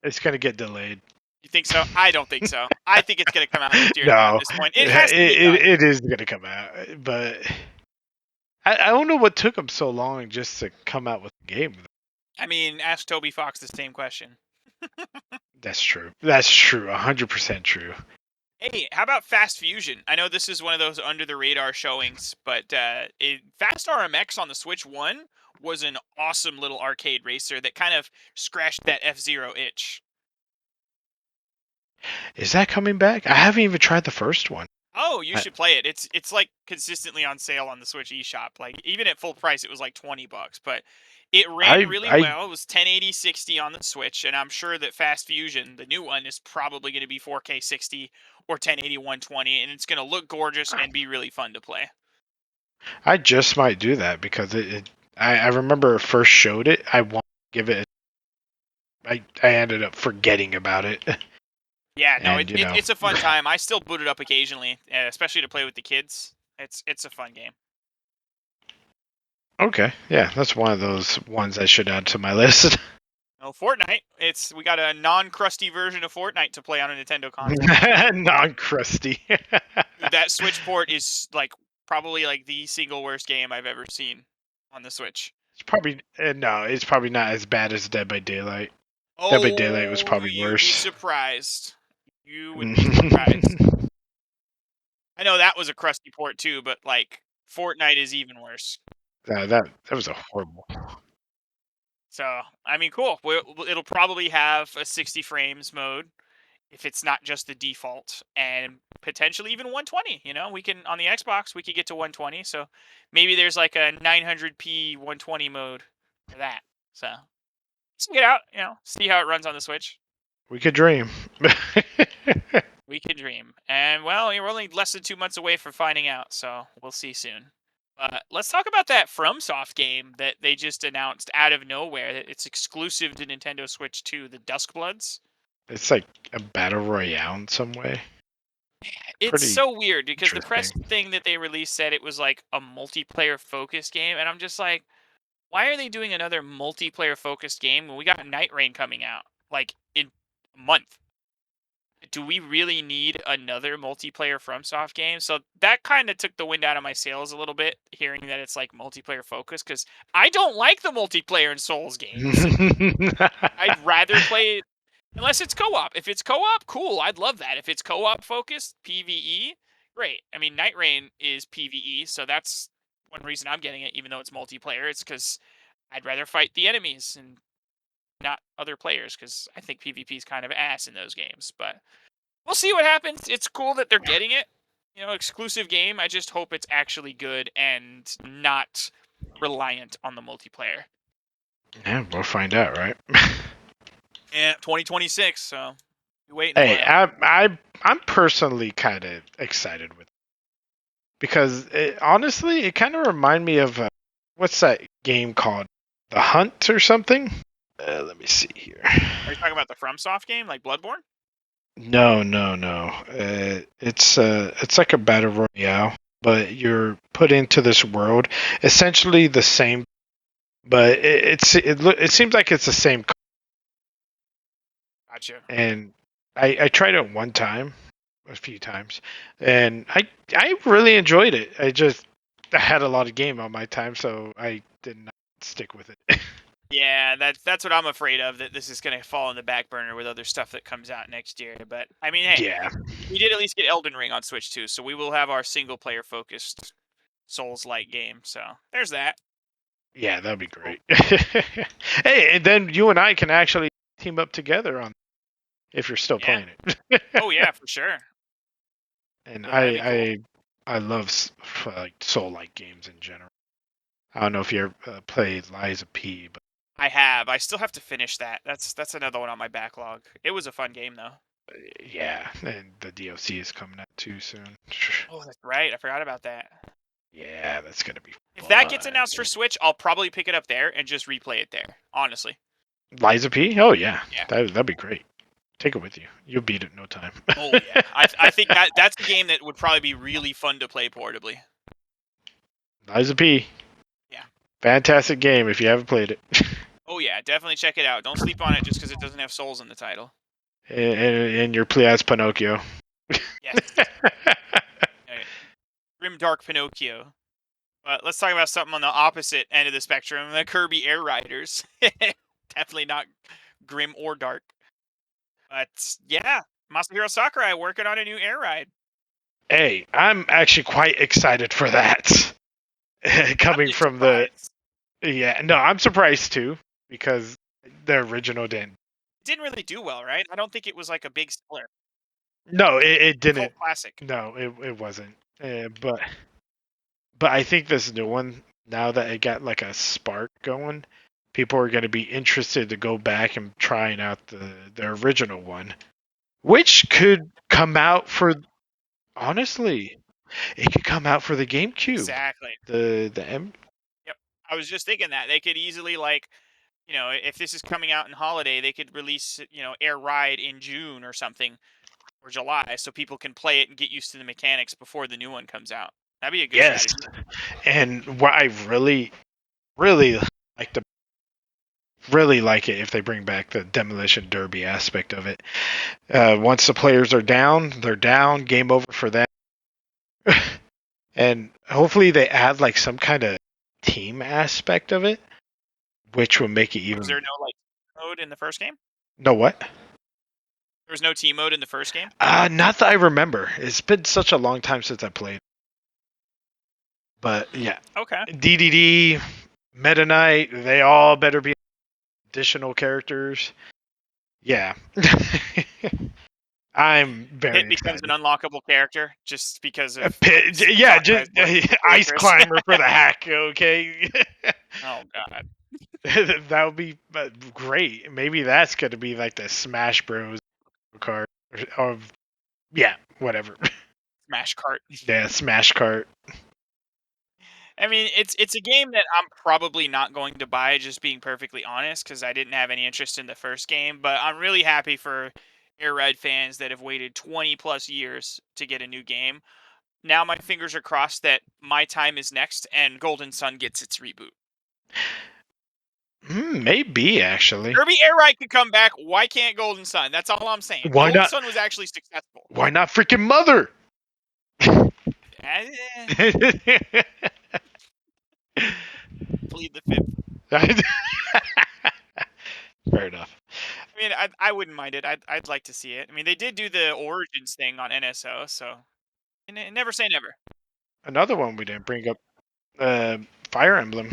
it's gonna get delayed. You think so? I don't think so. I think it's going to come out this year now at No, this point. It has to be done. it is gonna come out, but I don't know what took them so long just to come out with the game. I mean, ask Toby Fox the same question. That's true. That's true. 100% true. Hey, how about Fast Fusion? I know this is one of those under the radar showings, but Fast RMX on the Switch 1 was an awesome little arcade racer that kind of scratched that F-Zero itch. Is that coming back? I haven't even tried the first one. Oh, you should play it. It's like consistently on sale on the Switch eShop. Like even at full price, it was like $20. But it ran really I well. It was 1080 60 on the Switch, and I'm sure that Fast Fusion, the new one, is probably going to be 4K 60 or 1080 120, and it's going to look gorgeous and be really fun to play. I just might do that because I remember it first showed it. I want to give it. I ended up forgetting about it. Yeah, no, And, it's a fun time. I still boot it up occasionally, especially to play with the kids. It's a fun game. Okay, yeah, that's one of those ones I should add to my list. Oh, Fortnite. We got a non-crusty version of Fortnite to play on a Nintendo console. Non-crusty. Dude, that Switch port is like probably like the single worst game I've ever seen on the Switch. It's probably no. It's probably not as bad as Dead by Daylight. Dead by Daylight was Oh, probably you'd be worse. surprised. You would be surprised. I know that was a crusty port too, but like Fortnite is even worse. That was a horrible. So, I mean, cool. It'll probably have a 60 frames mode if it's not just the default, and potentially even 120. You know, we can on the Xbox we could get to 120. So maybe there's like a 900p 120 mode for that. So let's get out. You know, see how it runs on the Switch. We could dream. We can dream. And well, we're only less than 2 months away from finding out, so we'll see soon. Let's talk about that FromSoft game that they just announced out of nowhere. That it's exclusive to Nintendo Switch 2, the Duskbloods. It's like a battle royale in some way. It's Pretty so weird because the press interesting. thing that they released said it was like a multiplayer focused game, and I'm just like, why are they doing another multiplayer focused game when we got Night Rain coming out like in a month? Do we really need another multiplayer FromSoft game? So that kind of took the wind out of my sails a little bit, hearing that it's like multiplayer focused, because I don't like the multiplayer in Souls games. I'd rather play it unless it's co-op. If it's co-op, cool. I'd love that. If it's co-op focused, PvE, great. I mean, Night Rain is PvE, so that's one reason I'm getting it, even though it's multiplayer. It's because I'd rather fight the enemies and not other players, because I think PvP is kind of ass in those games. But we'll see what happens. It's cool that they're getting it. You know, exclusive game. I just hope it's actually good and not reliant on the multiplayer. Yeah, we'll find out, right? Yeah, 2026. So you're waiting a Hey, while. I'm personally kind of excited with it because honestly, it kind of remind me of what's that game called? The Hunt or something? Let me see here. Are you talking about the FromSoft game, like Bloodborne? No, no, no. It's like a battle royale, but you're put into this world, essentially the same, but it seems like it's the same. Gotcha. And I tried it one time, a few times, and I really enjoyed it. I had a lot of game on my time, so I did not stick with it. Yeah, that's what I'm afraid of. That this is going to fall on the back burner with other stuff that comes out next year. But I mean, hey, Yeah, we did at least get Elden Ring on Switch too, so we will have our single player focused Souls-like game. So there's that. yeah, that'd be great. Hey, and then you and I can actually team up together on if you're still Yeah. playing it. Oh yeah, for sure. And Yeah, that'd be cool. I love like soul like games in general. I don't know if you ever played Lies of P, but I have. I still have to finish that. That's another one on my backlog. It was a fun game though. yeah, and the DLC is coming out too soon. Oh, that's right. I forgot about that. Yeah, that's gonna be If that gets fun. announced for Switch, I'll probably pick it up there and just replay it there. Honestly. Liza P? Oh yeah, Yeah. that'd be great. Take it with you. You'll beat it in no time. Oh yeah. I think that's a game that would probably be really fun to play portably. Liza P. Yeah. Fantastic game if you haven't played it. Oh yeah, definitely check it out. Don't sleep on it just because it doesn't have souls in the title. and your play as Pinocchio. Yes. Grim Dark Pinocchio. But let's talk about something on the opposite end of the spectrum: the Kirby Air Riders. Definitely not grim or dark. But yeah, Masahiro Sakurai working on a new air ride. Hey, I'm actually quite excited for that. I'm Coming just from the surprised. yeah, no, I'm surprised too because the original didn't. It didn't really do well, right? I don't think it was like a big seller. No, it Cult didn't. classic. No, it wasn't. But I think this new one, now that it got like a spark going, people are going to be interested to go back and trying out the original one, which could come out for honestly, it could come out for the GameCube. Exactly. The M. Yep. I was just thinking that they could easily like, if this is coming out in holiday, they could release, Air Ride in June or something, or July, so people can play it and get used to the mechanics before the new one comes out. That'd be a good Yes, strategy. and what I really liked really like it if they bring back the demolition derby aspect of it. Once the players are down, they're down. Game over for them. And hopefully they add like some kind of team aspect of it, which will make it Was even. there no like mode in the first game? No what? There was no team mode in the first game. Not that I remember. It's been such a long time since I played. But yeah, Okay. DDD, Meta Knight, they all better be additional characters. Yeah. I'm Pit very becomes an excited. unlockable character just because A of pit, yeah, Sock just Guy's voice is ice ludicrous. climber for the hack. Okay, Oh god. that would be great. Maybe that's gonna be like the Smash Bros. Card of yeah, whatever. Smash Cart. Yeah, Smash Cart. I mean, it's a game that I'm probably not going to buy, just being perfectly honest, because I didn't have any interest in the first game. But I'm really happy for Air Ride fans that have waited 20 plus years to get a new game. Now my fingers are crossed that my time is next and Golden Sun gets its reboot. Maybe actually. Kirby Air Ride could come back. Why can't Golden Sun? That's all I'm saying. Why Golden not? Sun was actually successful. Why not freaking Mother? Eh, Fair plead the fifth. enough. I mean, I wouldn't mind it. I'd like to see it. I mean, they did do the Origins thing on NSO, so never say never. Another one we didn't bring up, uh, Fire Emblem.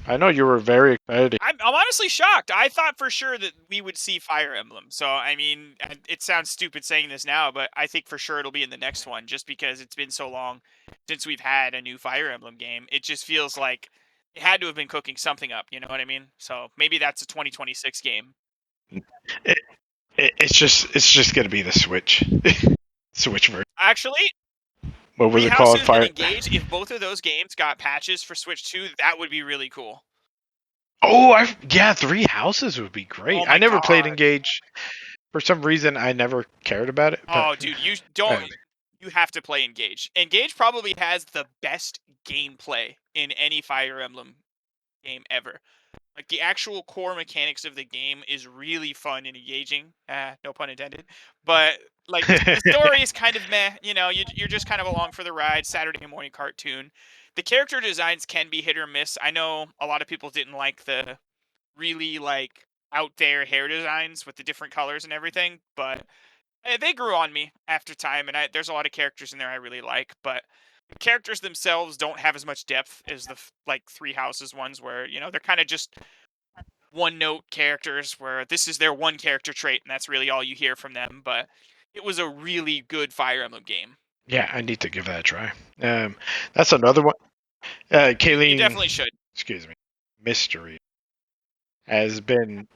I know you were very excited. I'm honestly shocked. I thought for sure that we would see Fire Emblem. So I mean, it sounds stupid saying this now, but I think for sure it'll be in the next one, just because it's been so long since we've had a new Fire Emblem game. It just feels like it had to have been cooking something up. You know what I mean? So maybe that's a 2026 game. It, it's just gonna be the Switch, Switch version. Actually, What was Three it called? Houses and Fire. Engage. If both of those games got patches for Switch 2, that would be really cool. Oh, yeah, Three Houses would be great. Oh I my never played god. Engage. For some reason, I never cared about it. But Oh, dude, you don't. You have to play Engage. Engage probably has the best gameplay in any Fire Emblem game ever. Like the actual core mechanics of the game is really fun and engaging. No pun intended. But like the story is kind of meh. You know, you're just kind of along for the ride. Saturday morning cartoon. The character designs can be hit or miss. I know a lot of people didn't like the really like out there hair designs with the different colors and everything, but they grew on me after time, and there's a lot of characters in there I really like, but the characters themselves don't have as much depth as the like Three Houses ones, where they're kind of just one note characters, where this is their one character trait, and that's really all you hear from them. But it was a really good Fire Emblem game. yeah, I need to give that a try. That's another one. You Kayleen, definitely should. excuse me, Mystery has been.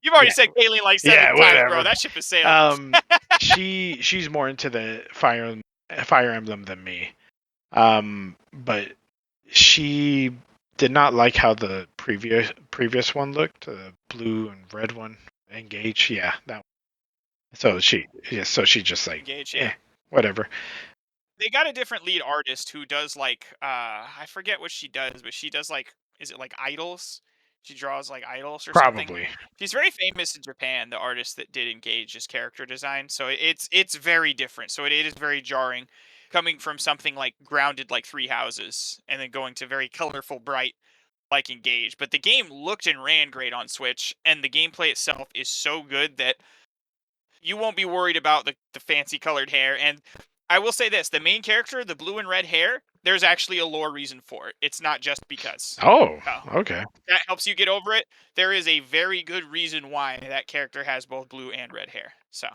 You've already Yeah, said Kayleen like seven yeah, times, bro. whatever. That ship has sailed. Um, she's more into the Fire Emblem than me. But she did not like how the previous one looked, the blue and red one. Engage, yeah, that. One. So she just like, Engage, yeah. whatever. They got a different lead artist who does like I forget what she does, but she does like, is it like idols? She draws like idols or something. Probably. She's very famous in Japan, the artist that did Engage's character design. So it's very different. So it is very jarring coming from something like grounded like Three Houses and then going to very colorful, bright like Engage. But the game looked and ran great on Switch, and the gameplay itself is so good that you won't be worried about the fancy colored hair. And I will say this, the main character, the blue and red hair, there's actually a lore reason for it. It's not just because. Oh, So okay. that helps you get over it. There is a very good reason why that character has both blue and red hair. So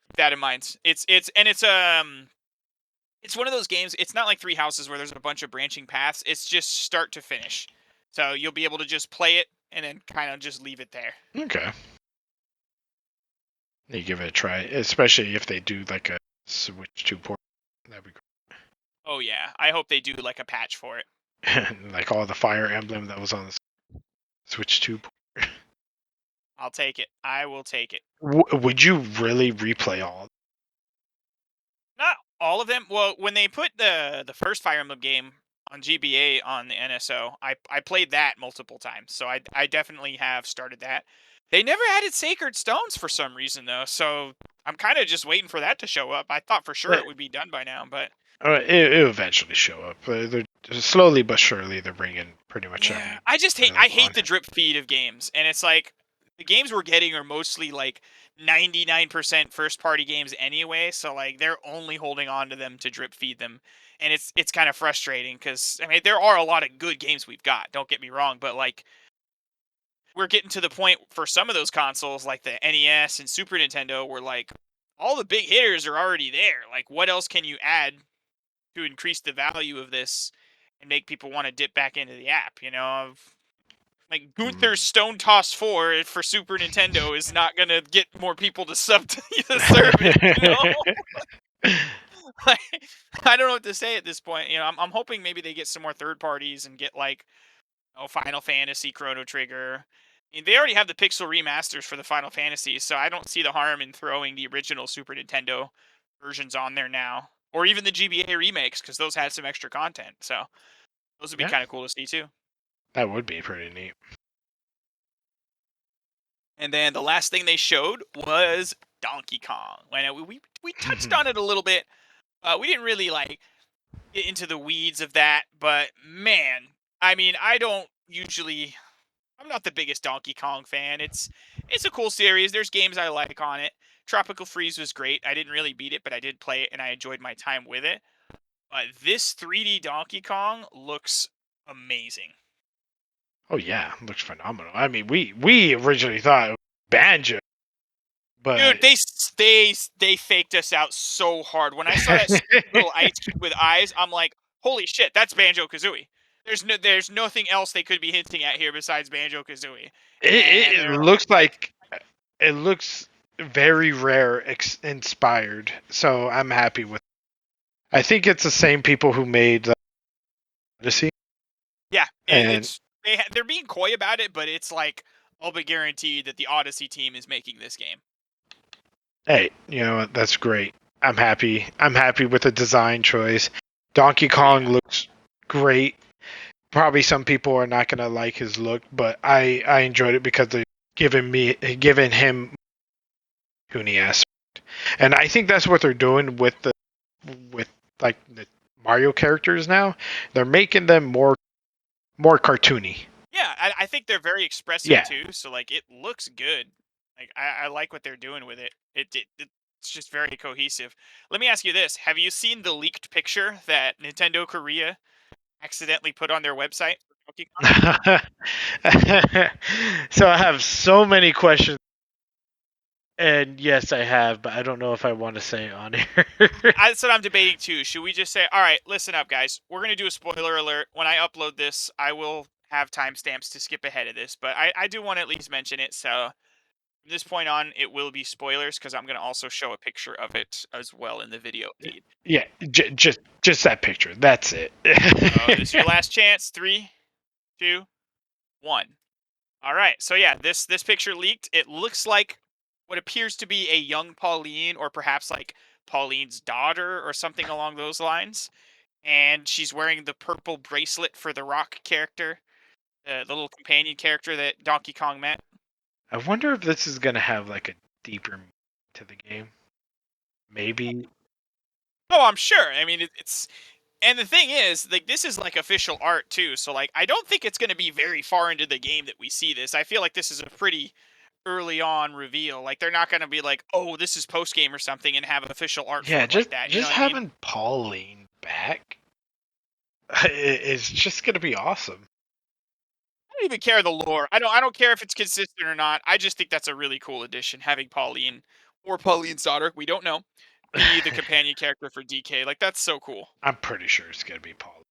keep that in mind. It's one of those games. It's not like Three Houses where there's a bunch of branching paths. It's just start to finish. So you'll be able to just play it and then kind of just leave it there. Okay. You give it a try, especially if they do like a Switch 2 port. That'd be Oh yeah, I hope they do like a patch for it. great. Like all the Fire Emblem that was on the Switch 2 port. I'll take it. I will take it. Would you really replay all? Not all of them. Well, when they put the first Fire Emblem game on GBA on the NSO. I played that multiple times, so I definitely have started that. They never added Sacred Stones for some reason though, so I'm kind of just waiting for that to show up. I thought for sure But it would be done by now, but it'll eventually show up. They're slowly but surely they're bringing pretty much yeah, I just hate everyone on. the drip feed of games, and it's like the games we're getting are mostly like 99% first party games anyway, so like they're only holding on to them to drip feed them, and it's kind of frustrating because I mean there are a lot of good games we've got. Don't get me wrong, but like we're getting to the point for some of those consoles like the NES and Super Nintendo where like all the big hitters are already there. Like what else can you add to increase the value of this and make people want to dip back into the app, you know? Like Gunther's Mm. Stone Toss 4 for Super Nintendo is not gonna get more people to sub to the service, you know? Like, I don't know what to say at this point. You know, I'm hoping maybe they get some more third parties and get like Final Fantasy, Chrono Trigger. I mean, they already have the pixel remasters for the Final Fantasies, so I don't see the harm in throwing the original Super Nintendo versions on there now, or even the GBA remakes because those had some extra content. So those would be Yeah, kind of cool to see too. that would be pretty neat. And then the last thing they showed was Donkey Kong. When we touched on it a little bit. We didn't really like get into the weeds of that, but man, I mean, I don't usually. I'm not the biggest Donkey Kong fan. It's a cool series. There's games I like on it. Tropical Freeze was great. I didn't really beat it, but I did play it and I enjoyed my time with it. But this 3D Donkey Kong looks amazing. Oh yeah, looks phenomenal. I mean, we originally thought it was Banjo, Dude, but they faked us out so hard. When I saw that stupid little ice cube with eyes, I'm like, holy shit, that's Banjo Kazooie. There's nothing else they could be hinting at here besides Banjo Kazooie. And it they're looks like, like it looks very rare inspired. So I'm happy with. I think it's the same people who made Odyssey, yeah, and it's they're being coy about it, but it's like I'll be guaranteed that the Odyssey team is making this game. hey, you know what? That's great. I'm happy. I'm happy with the design choice. Donkey Oh Kong yeah, looks great. Probably some people are not gonna like his look, but I enjoyed it because they given him Cooney aspect, and I think that's what they're doing with like the Mario characters now. They're making them more cartoony. yeah. I think they're very expressive Yeah. too. So like it looks good. Like I like what they're doing with it. It's just very cohesive. Let me ask you this: have you seen the leaked picture that Nintendo Korea accidentally put on their website for Donkey Kong? So I have so many questions, and yes, I have, but I don't know if I want to say it on here. That's what I'm debating too. Should we just say, all right, listen up, guys. We're gonna do a spoiler alert. When I upload this, I will have timestamps to skip ahead of this, but I do want to at least mention it. So from this point on, it will be spoilers because I'm gonna also show a picture of it as well in the video feed. Yeah, just that picture. That's it. So this is your last chance. Three, two, one. All right. So yeah, this picture leaked. It looks like what appears to be a young Pauline, or perhaps like Pauline's daughter, or something along those lines. And she's wearing the purple bracelet for the Rock character, the little companion character that Donkey Kong met. I wonder if this is gonna have like a deeper meaning to the game. Maybe. Oh, I'm sure. I mean, it's and the thing is, like this is like official art too. So like, I don't think it's going to be very far into the game that we see this. I feel like this is a pretty early on reveal. Like they're not going to be like, oh, this is post game or something, and have official art for Yeah, it like that. You know just what I mean? having Pauline back is just gonna be awesome. I don't even care the lore. I don't care if it's consistent or not. I just think that's a really cool addition having Pauline or Pauline's daughter, we don't know, be the companion character for DK. Like that's so cool. I'm pretty sure it's gonna be Pauline.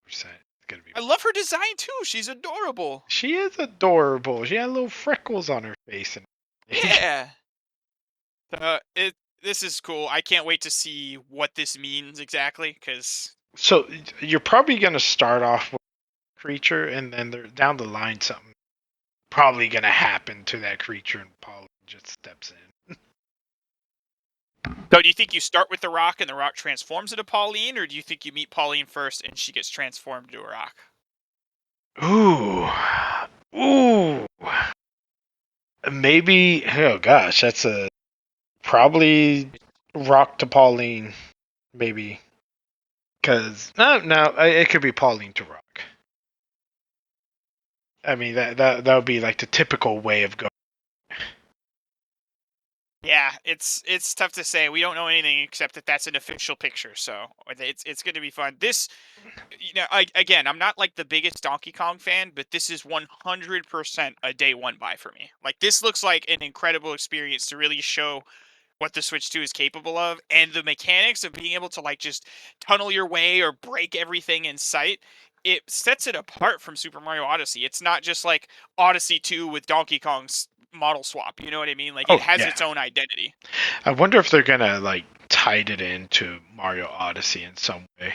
Percent. It's gonna be. I love her design too. She's adorable. She is adorable. She had little freckles on her face and everything. Yeah. It this is cool. I can't wait to see what this means exactly cuz So you're probably gonna start off with a creature, and then there, down the line, something probably gonna happen to that creature, and Pauline just steps in. So do you think you start with the Rock and the Rock transforms into Pauline, or do you think you meet Pauline first and she gets transformed into a Rock? Ooh, ooh. Maybe. Oh gosh, that's a probably Rock to Pauline. Maybe because no, it could be Pauline to Rock. I mean that would be like the typical way of going. Yeah, it's tough to say. We don't know anything except that that's an official picture, so it's going to be fun. This, again, I'm not like the biggest Donkey Kong fan, but this is 100% a day one buy for me. Like this looks like an incredible experience to really show what the Switch 2 is capable of, and the mechanics of being able to like just tunnel your way or break everything in sight. It sets it apart from Super Mario Odyssey. It's not just like Odyssey 2 with Donkey Kong's model swap. You know what I mean? Like it Oh has yeah, its own identity. I wonder if they're gonna like tied it into Mario Odyssey in some way.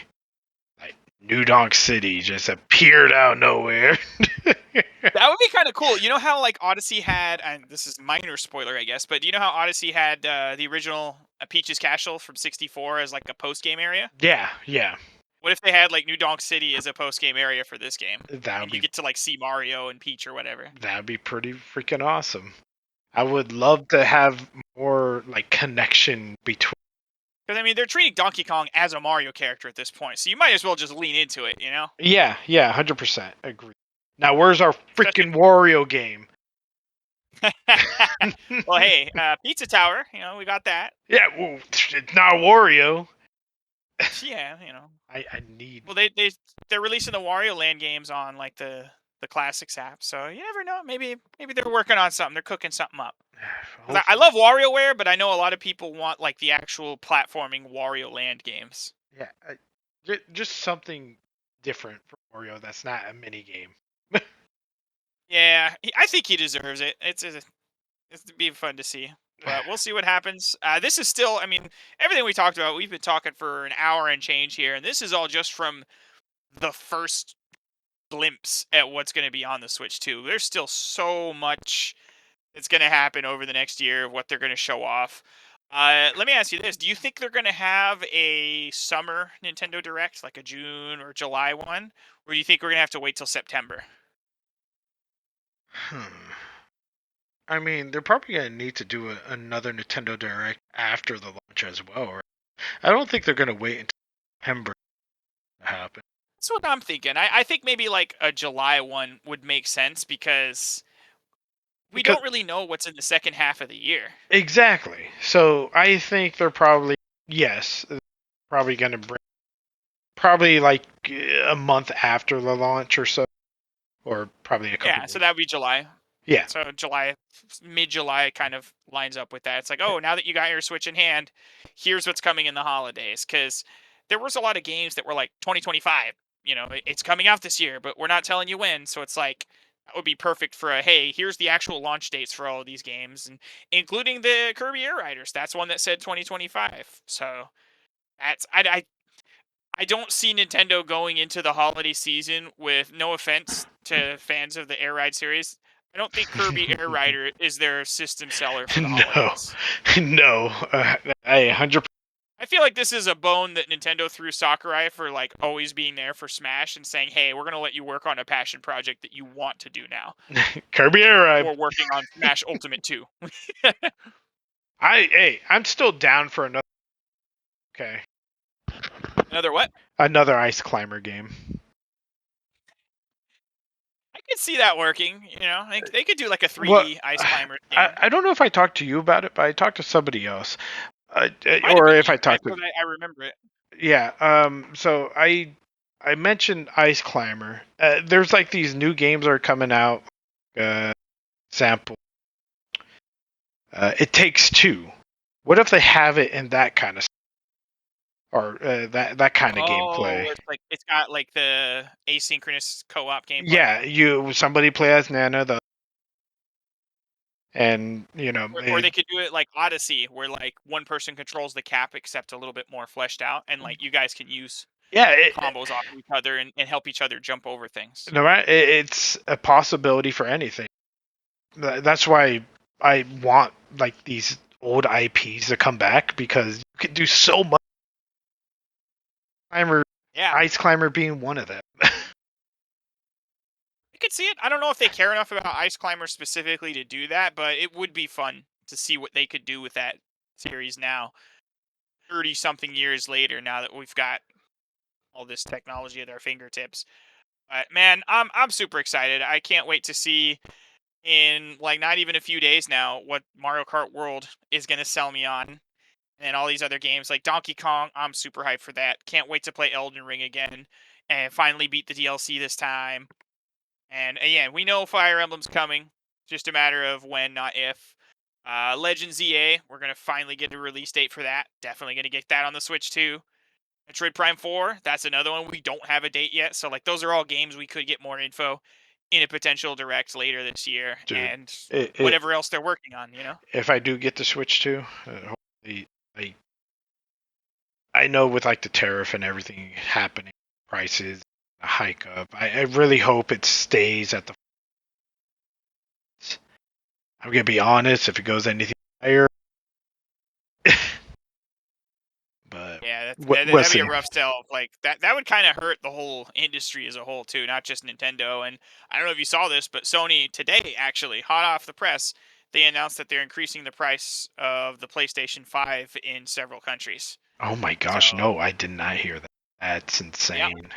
Like New Donk City just appeared out of nowhere. That would be kind of cool. You know how like Odyssey had, and this is minor spoiler, I guess, but do you know how Odyssey had the original Peach's Castle from '64 as like a post game area? Yeah, yeah, What if they had like New Donk City as a post game area for this game, that would and you be get to like see Mario and Peach or whatever? that'd be pretty freaking awesome. I would love to have more like connection between. Because I mean, they're treating Donkey Kong as a Mario character at this point, so you might as well just lean into it, you know? Yeah, yeah, 100% agree. Now, where's our Especially. freaking Wario game? Well, hey, Pizza Tower, we got that. Yeah, well, it's not Wario. Yeah, I need. Well, they're releasing the Wario Land games on like the classics app, so you never know. Maybe they're working on something. They're cooking something up. 'Cause I Hopefully. love WarioWare, but I know a lot of people want like the actual platforming Wario Land games. Yeah, just something different for Wario that's not a mini game. Yeah, I think he deserves it. It's be fun to see, but we'll see what happens. This is still, I mean, everything we talked about. We've been talking for an hour and change here, and this is all just from the first glimpse at what's going to be on the Switch 2. There's still so much that's going to happen over the next year of what they're going to show off. Let me ask you this: do you think they're going to have a summer Nintendo Direct, like a June or July one, or do you think we're going to have to wait till September? Hmm. I mean, they're probably gonna need to do another Nintendo Direct after the launch as well. Right? I don't think they're gonna wait until September to happen. That's what I'm thinking. I think maybe like a July one would make sense because we Because don't really know what's in the second half of the year. exactly. So I think they're probably yes, probably gonna bring probably like a month after the launch or so, or probably a couple Yeah, so weeks. that would be July. Yeah. So July, mid July kind of lines up with that. It's like, oh, now that you got your Switch in hand, here's what's coming in the holidays. Because there was a lot of games that were like 2025. It's coming out this year, but we're not telling you when. So it's like that would be perfect for a hey, here's the actual launch dates for all of these games, and including the Kirby Air Riders. That's one that said 2025. So that's I don't see Nintendo going into the holiday season with no offense to fans of the Air Ride series. I don't think Kirby Air Rider is their system seller for the No, holidays. no, I 100. I feel like this is a bone that Nintendo threw Sakurai for like always being there for Smash and saying, "Hey, we're gonna let you work on a passion project that you want to do now Kirby Air Ride. before working on Smash Ultimate 2." I'm still down for another. Okay, Another what? another ice climber game. I could see that working. They could do like a Well, 3D Ice Climbers I, game. I don't know if I talked to you about it, but I talked to somebody else, Might have or been if I you, right? talked to. Because I remember it. Yeah. So I mentioned ice climber. There's like these new games are coming out. Example. It Takes Two. What if they have it in that kind of or that kind of Oh, gameplay? where it's got like the asynchronous co-op gameplay, Yeah, somebody play as Nana, and or they could do it like Odyssey, where like one person controls the cap, except a little bit more fleshed out, and like you guys can use yeah, combos off of each other and help each other jump over things. no matter it's a possibility for anything. That's why I want like these old IPs to come back because you could do so much. Climber, Yeah, Ice Climber being one of them. I could see it. I don't know if they care enough about Ice Climber specifically to do that, but it would be fun to see what they could do with that series now, 30 something years later, now that we've got all this technology at our fingertips. But man, I'm super excited. I can't wait to see in like not even a few days now what Mario Kart World is going to sell me on. And all these other games like Donkey Kong, I'm super hyped for that. Can't wait to play Elden Ring again and finally beat the DLC this time. And again, we know Fire Emblem's coming. Just a matter of when, not if. Legends EA, we're gonna finally get a release date for that. Definitely gonna get that on the Switch too. Metroid Prime 4, that's another one we don't have a date yet. So like those are all games we could get more info in a potential direct later this year, Dude, and it whatever else they're working on. You know. if I do get the Switch too, hopefully I know with like the tariff and everything happening, prices a hike up. I really hope it stays at the. I'm gonna be honest. If it goes anything higher, but Yeah, we'll that'd be see. a rough sell. Like that would kind of hurt the whole industry as a whole too, not just Nintendo. And I don't know if you saw this, but Sony today, actually, hot off the press, they announced that they're increasing the price of the PlayStation 5 in several countries. Oh my gosh, So no, I did not hear that. That's yeah, insane.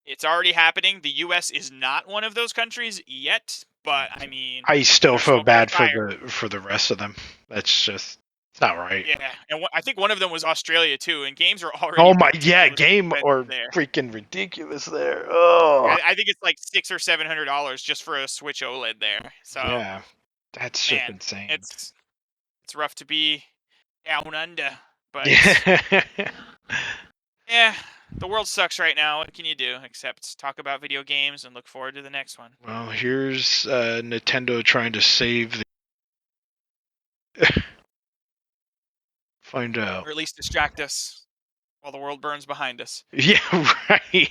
it's already happening. The U.S. is not one of those countries yet, but I mean, I still there's feel smoke, there's bad fire. for the rest of them. That's just it's not right. Yeah, and I think one of them was Australia too, and games are already Oh my yeah, ridiculously game expensive or there. freaking ridiculous there. Oh I think it's like $600 or $700 just for a Switch OLED there. So yeah, that's just man, insane. it's rough to be down under, but Yeah. yeah, the world sucks right now. What can you do except talk about video games and look forward to the next one, Well, here's Nintendo trying to save the. Find out. or at least distract us while the world burns behind us. Yeah, right.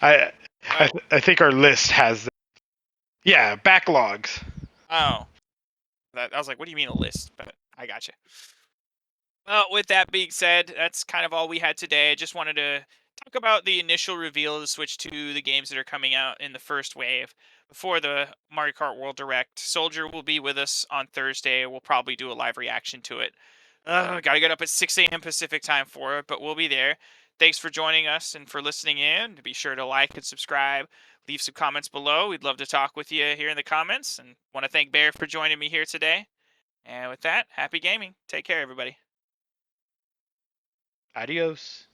I, But I think our list has. Yeah, backlogs. oh, I was like, what do you mean a list? But I got you. Well, with that being said, that's kind of all we had today. I just wanted to talk about the initial reveal of the Switch 2, the games that are coming out in the first wave before the Mario Kart World Direct. Soldier will be with us on Thursday. We'll probably do a live reaction to it. Gotta get up at 6 a.m. Pacific time for it, but we'll be there. Thanks for joining us and for listening in. Be sure to like and subscribe. Leave some comments below. We'd love to talk with you here in the comments. And want to thank Bear for joining me here today. And with that, happy gaming. Take care, everybody. Adios.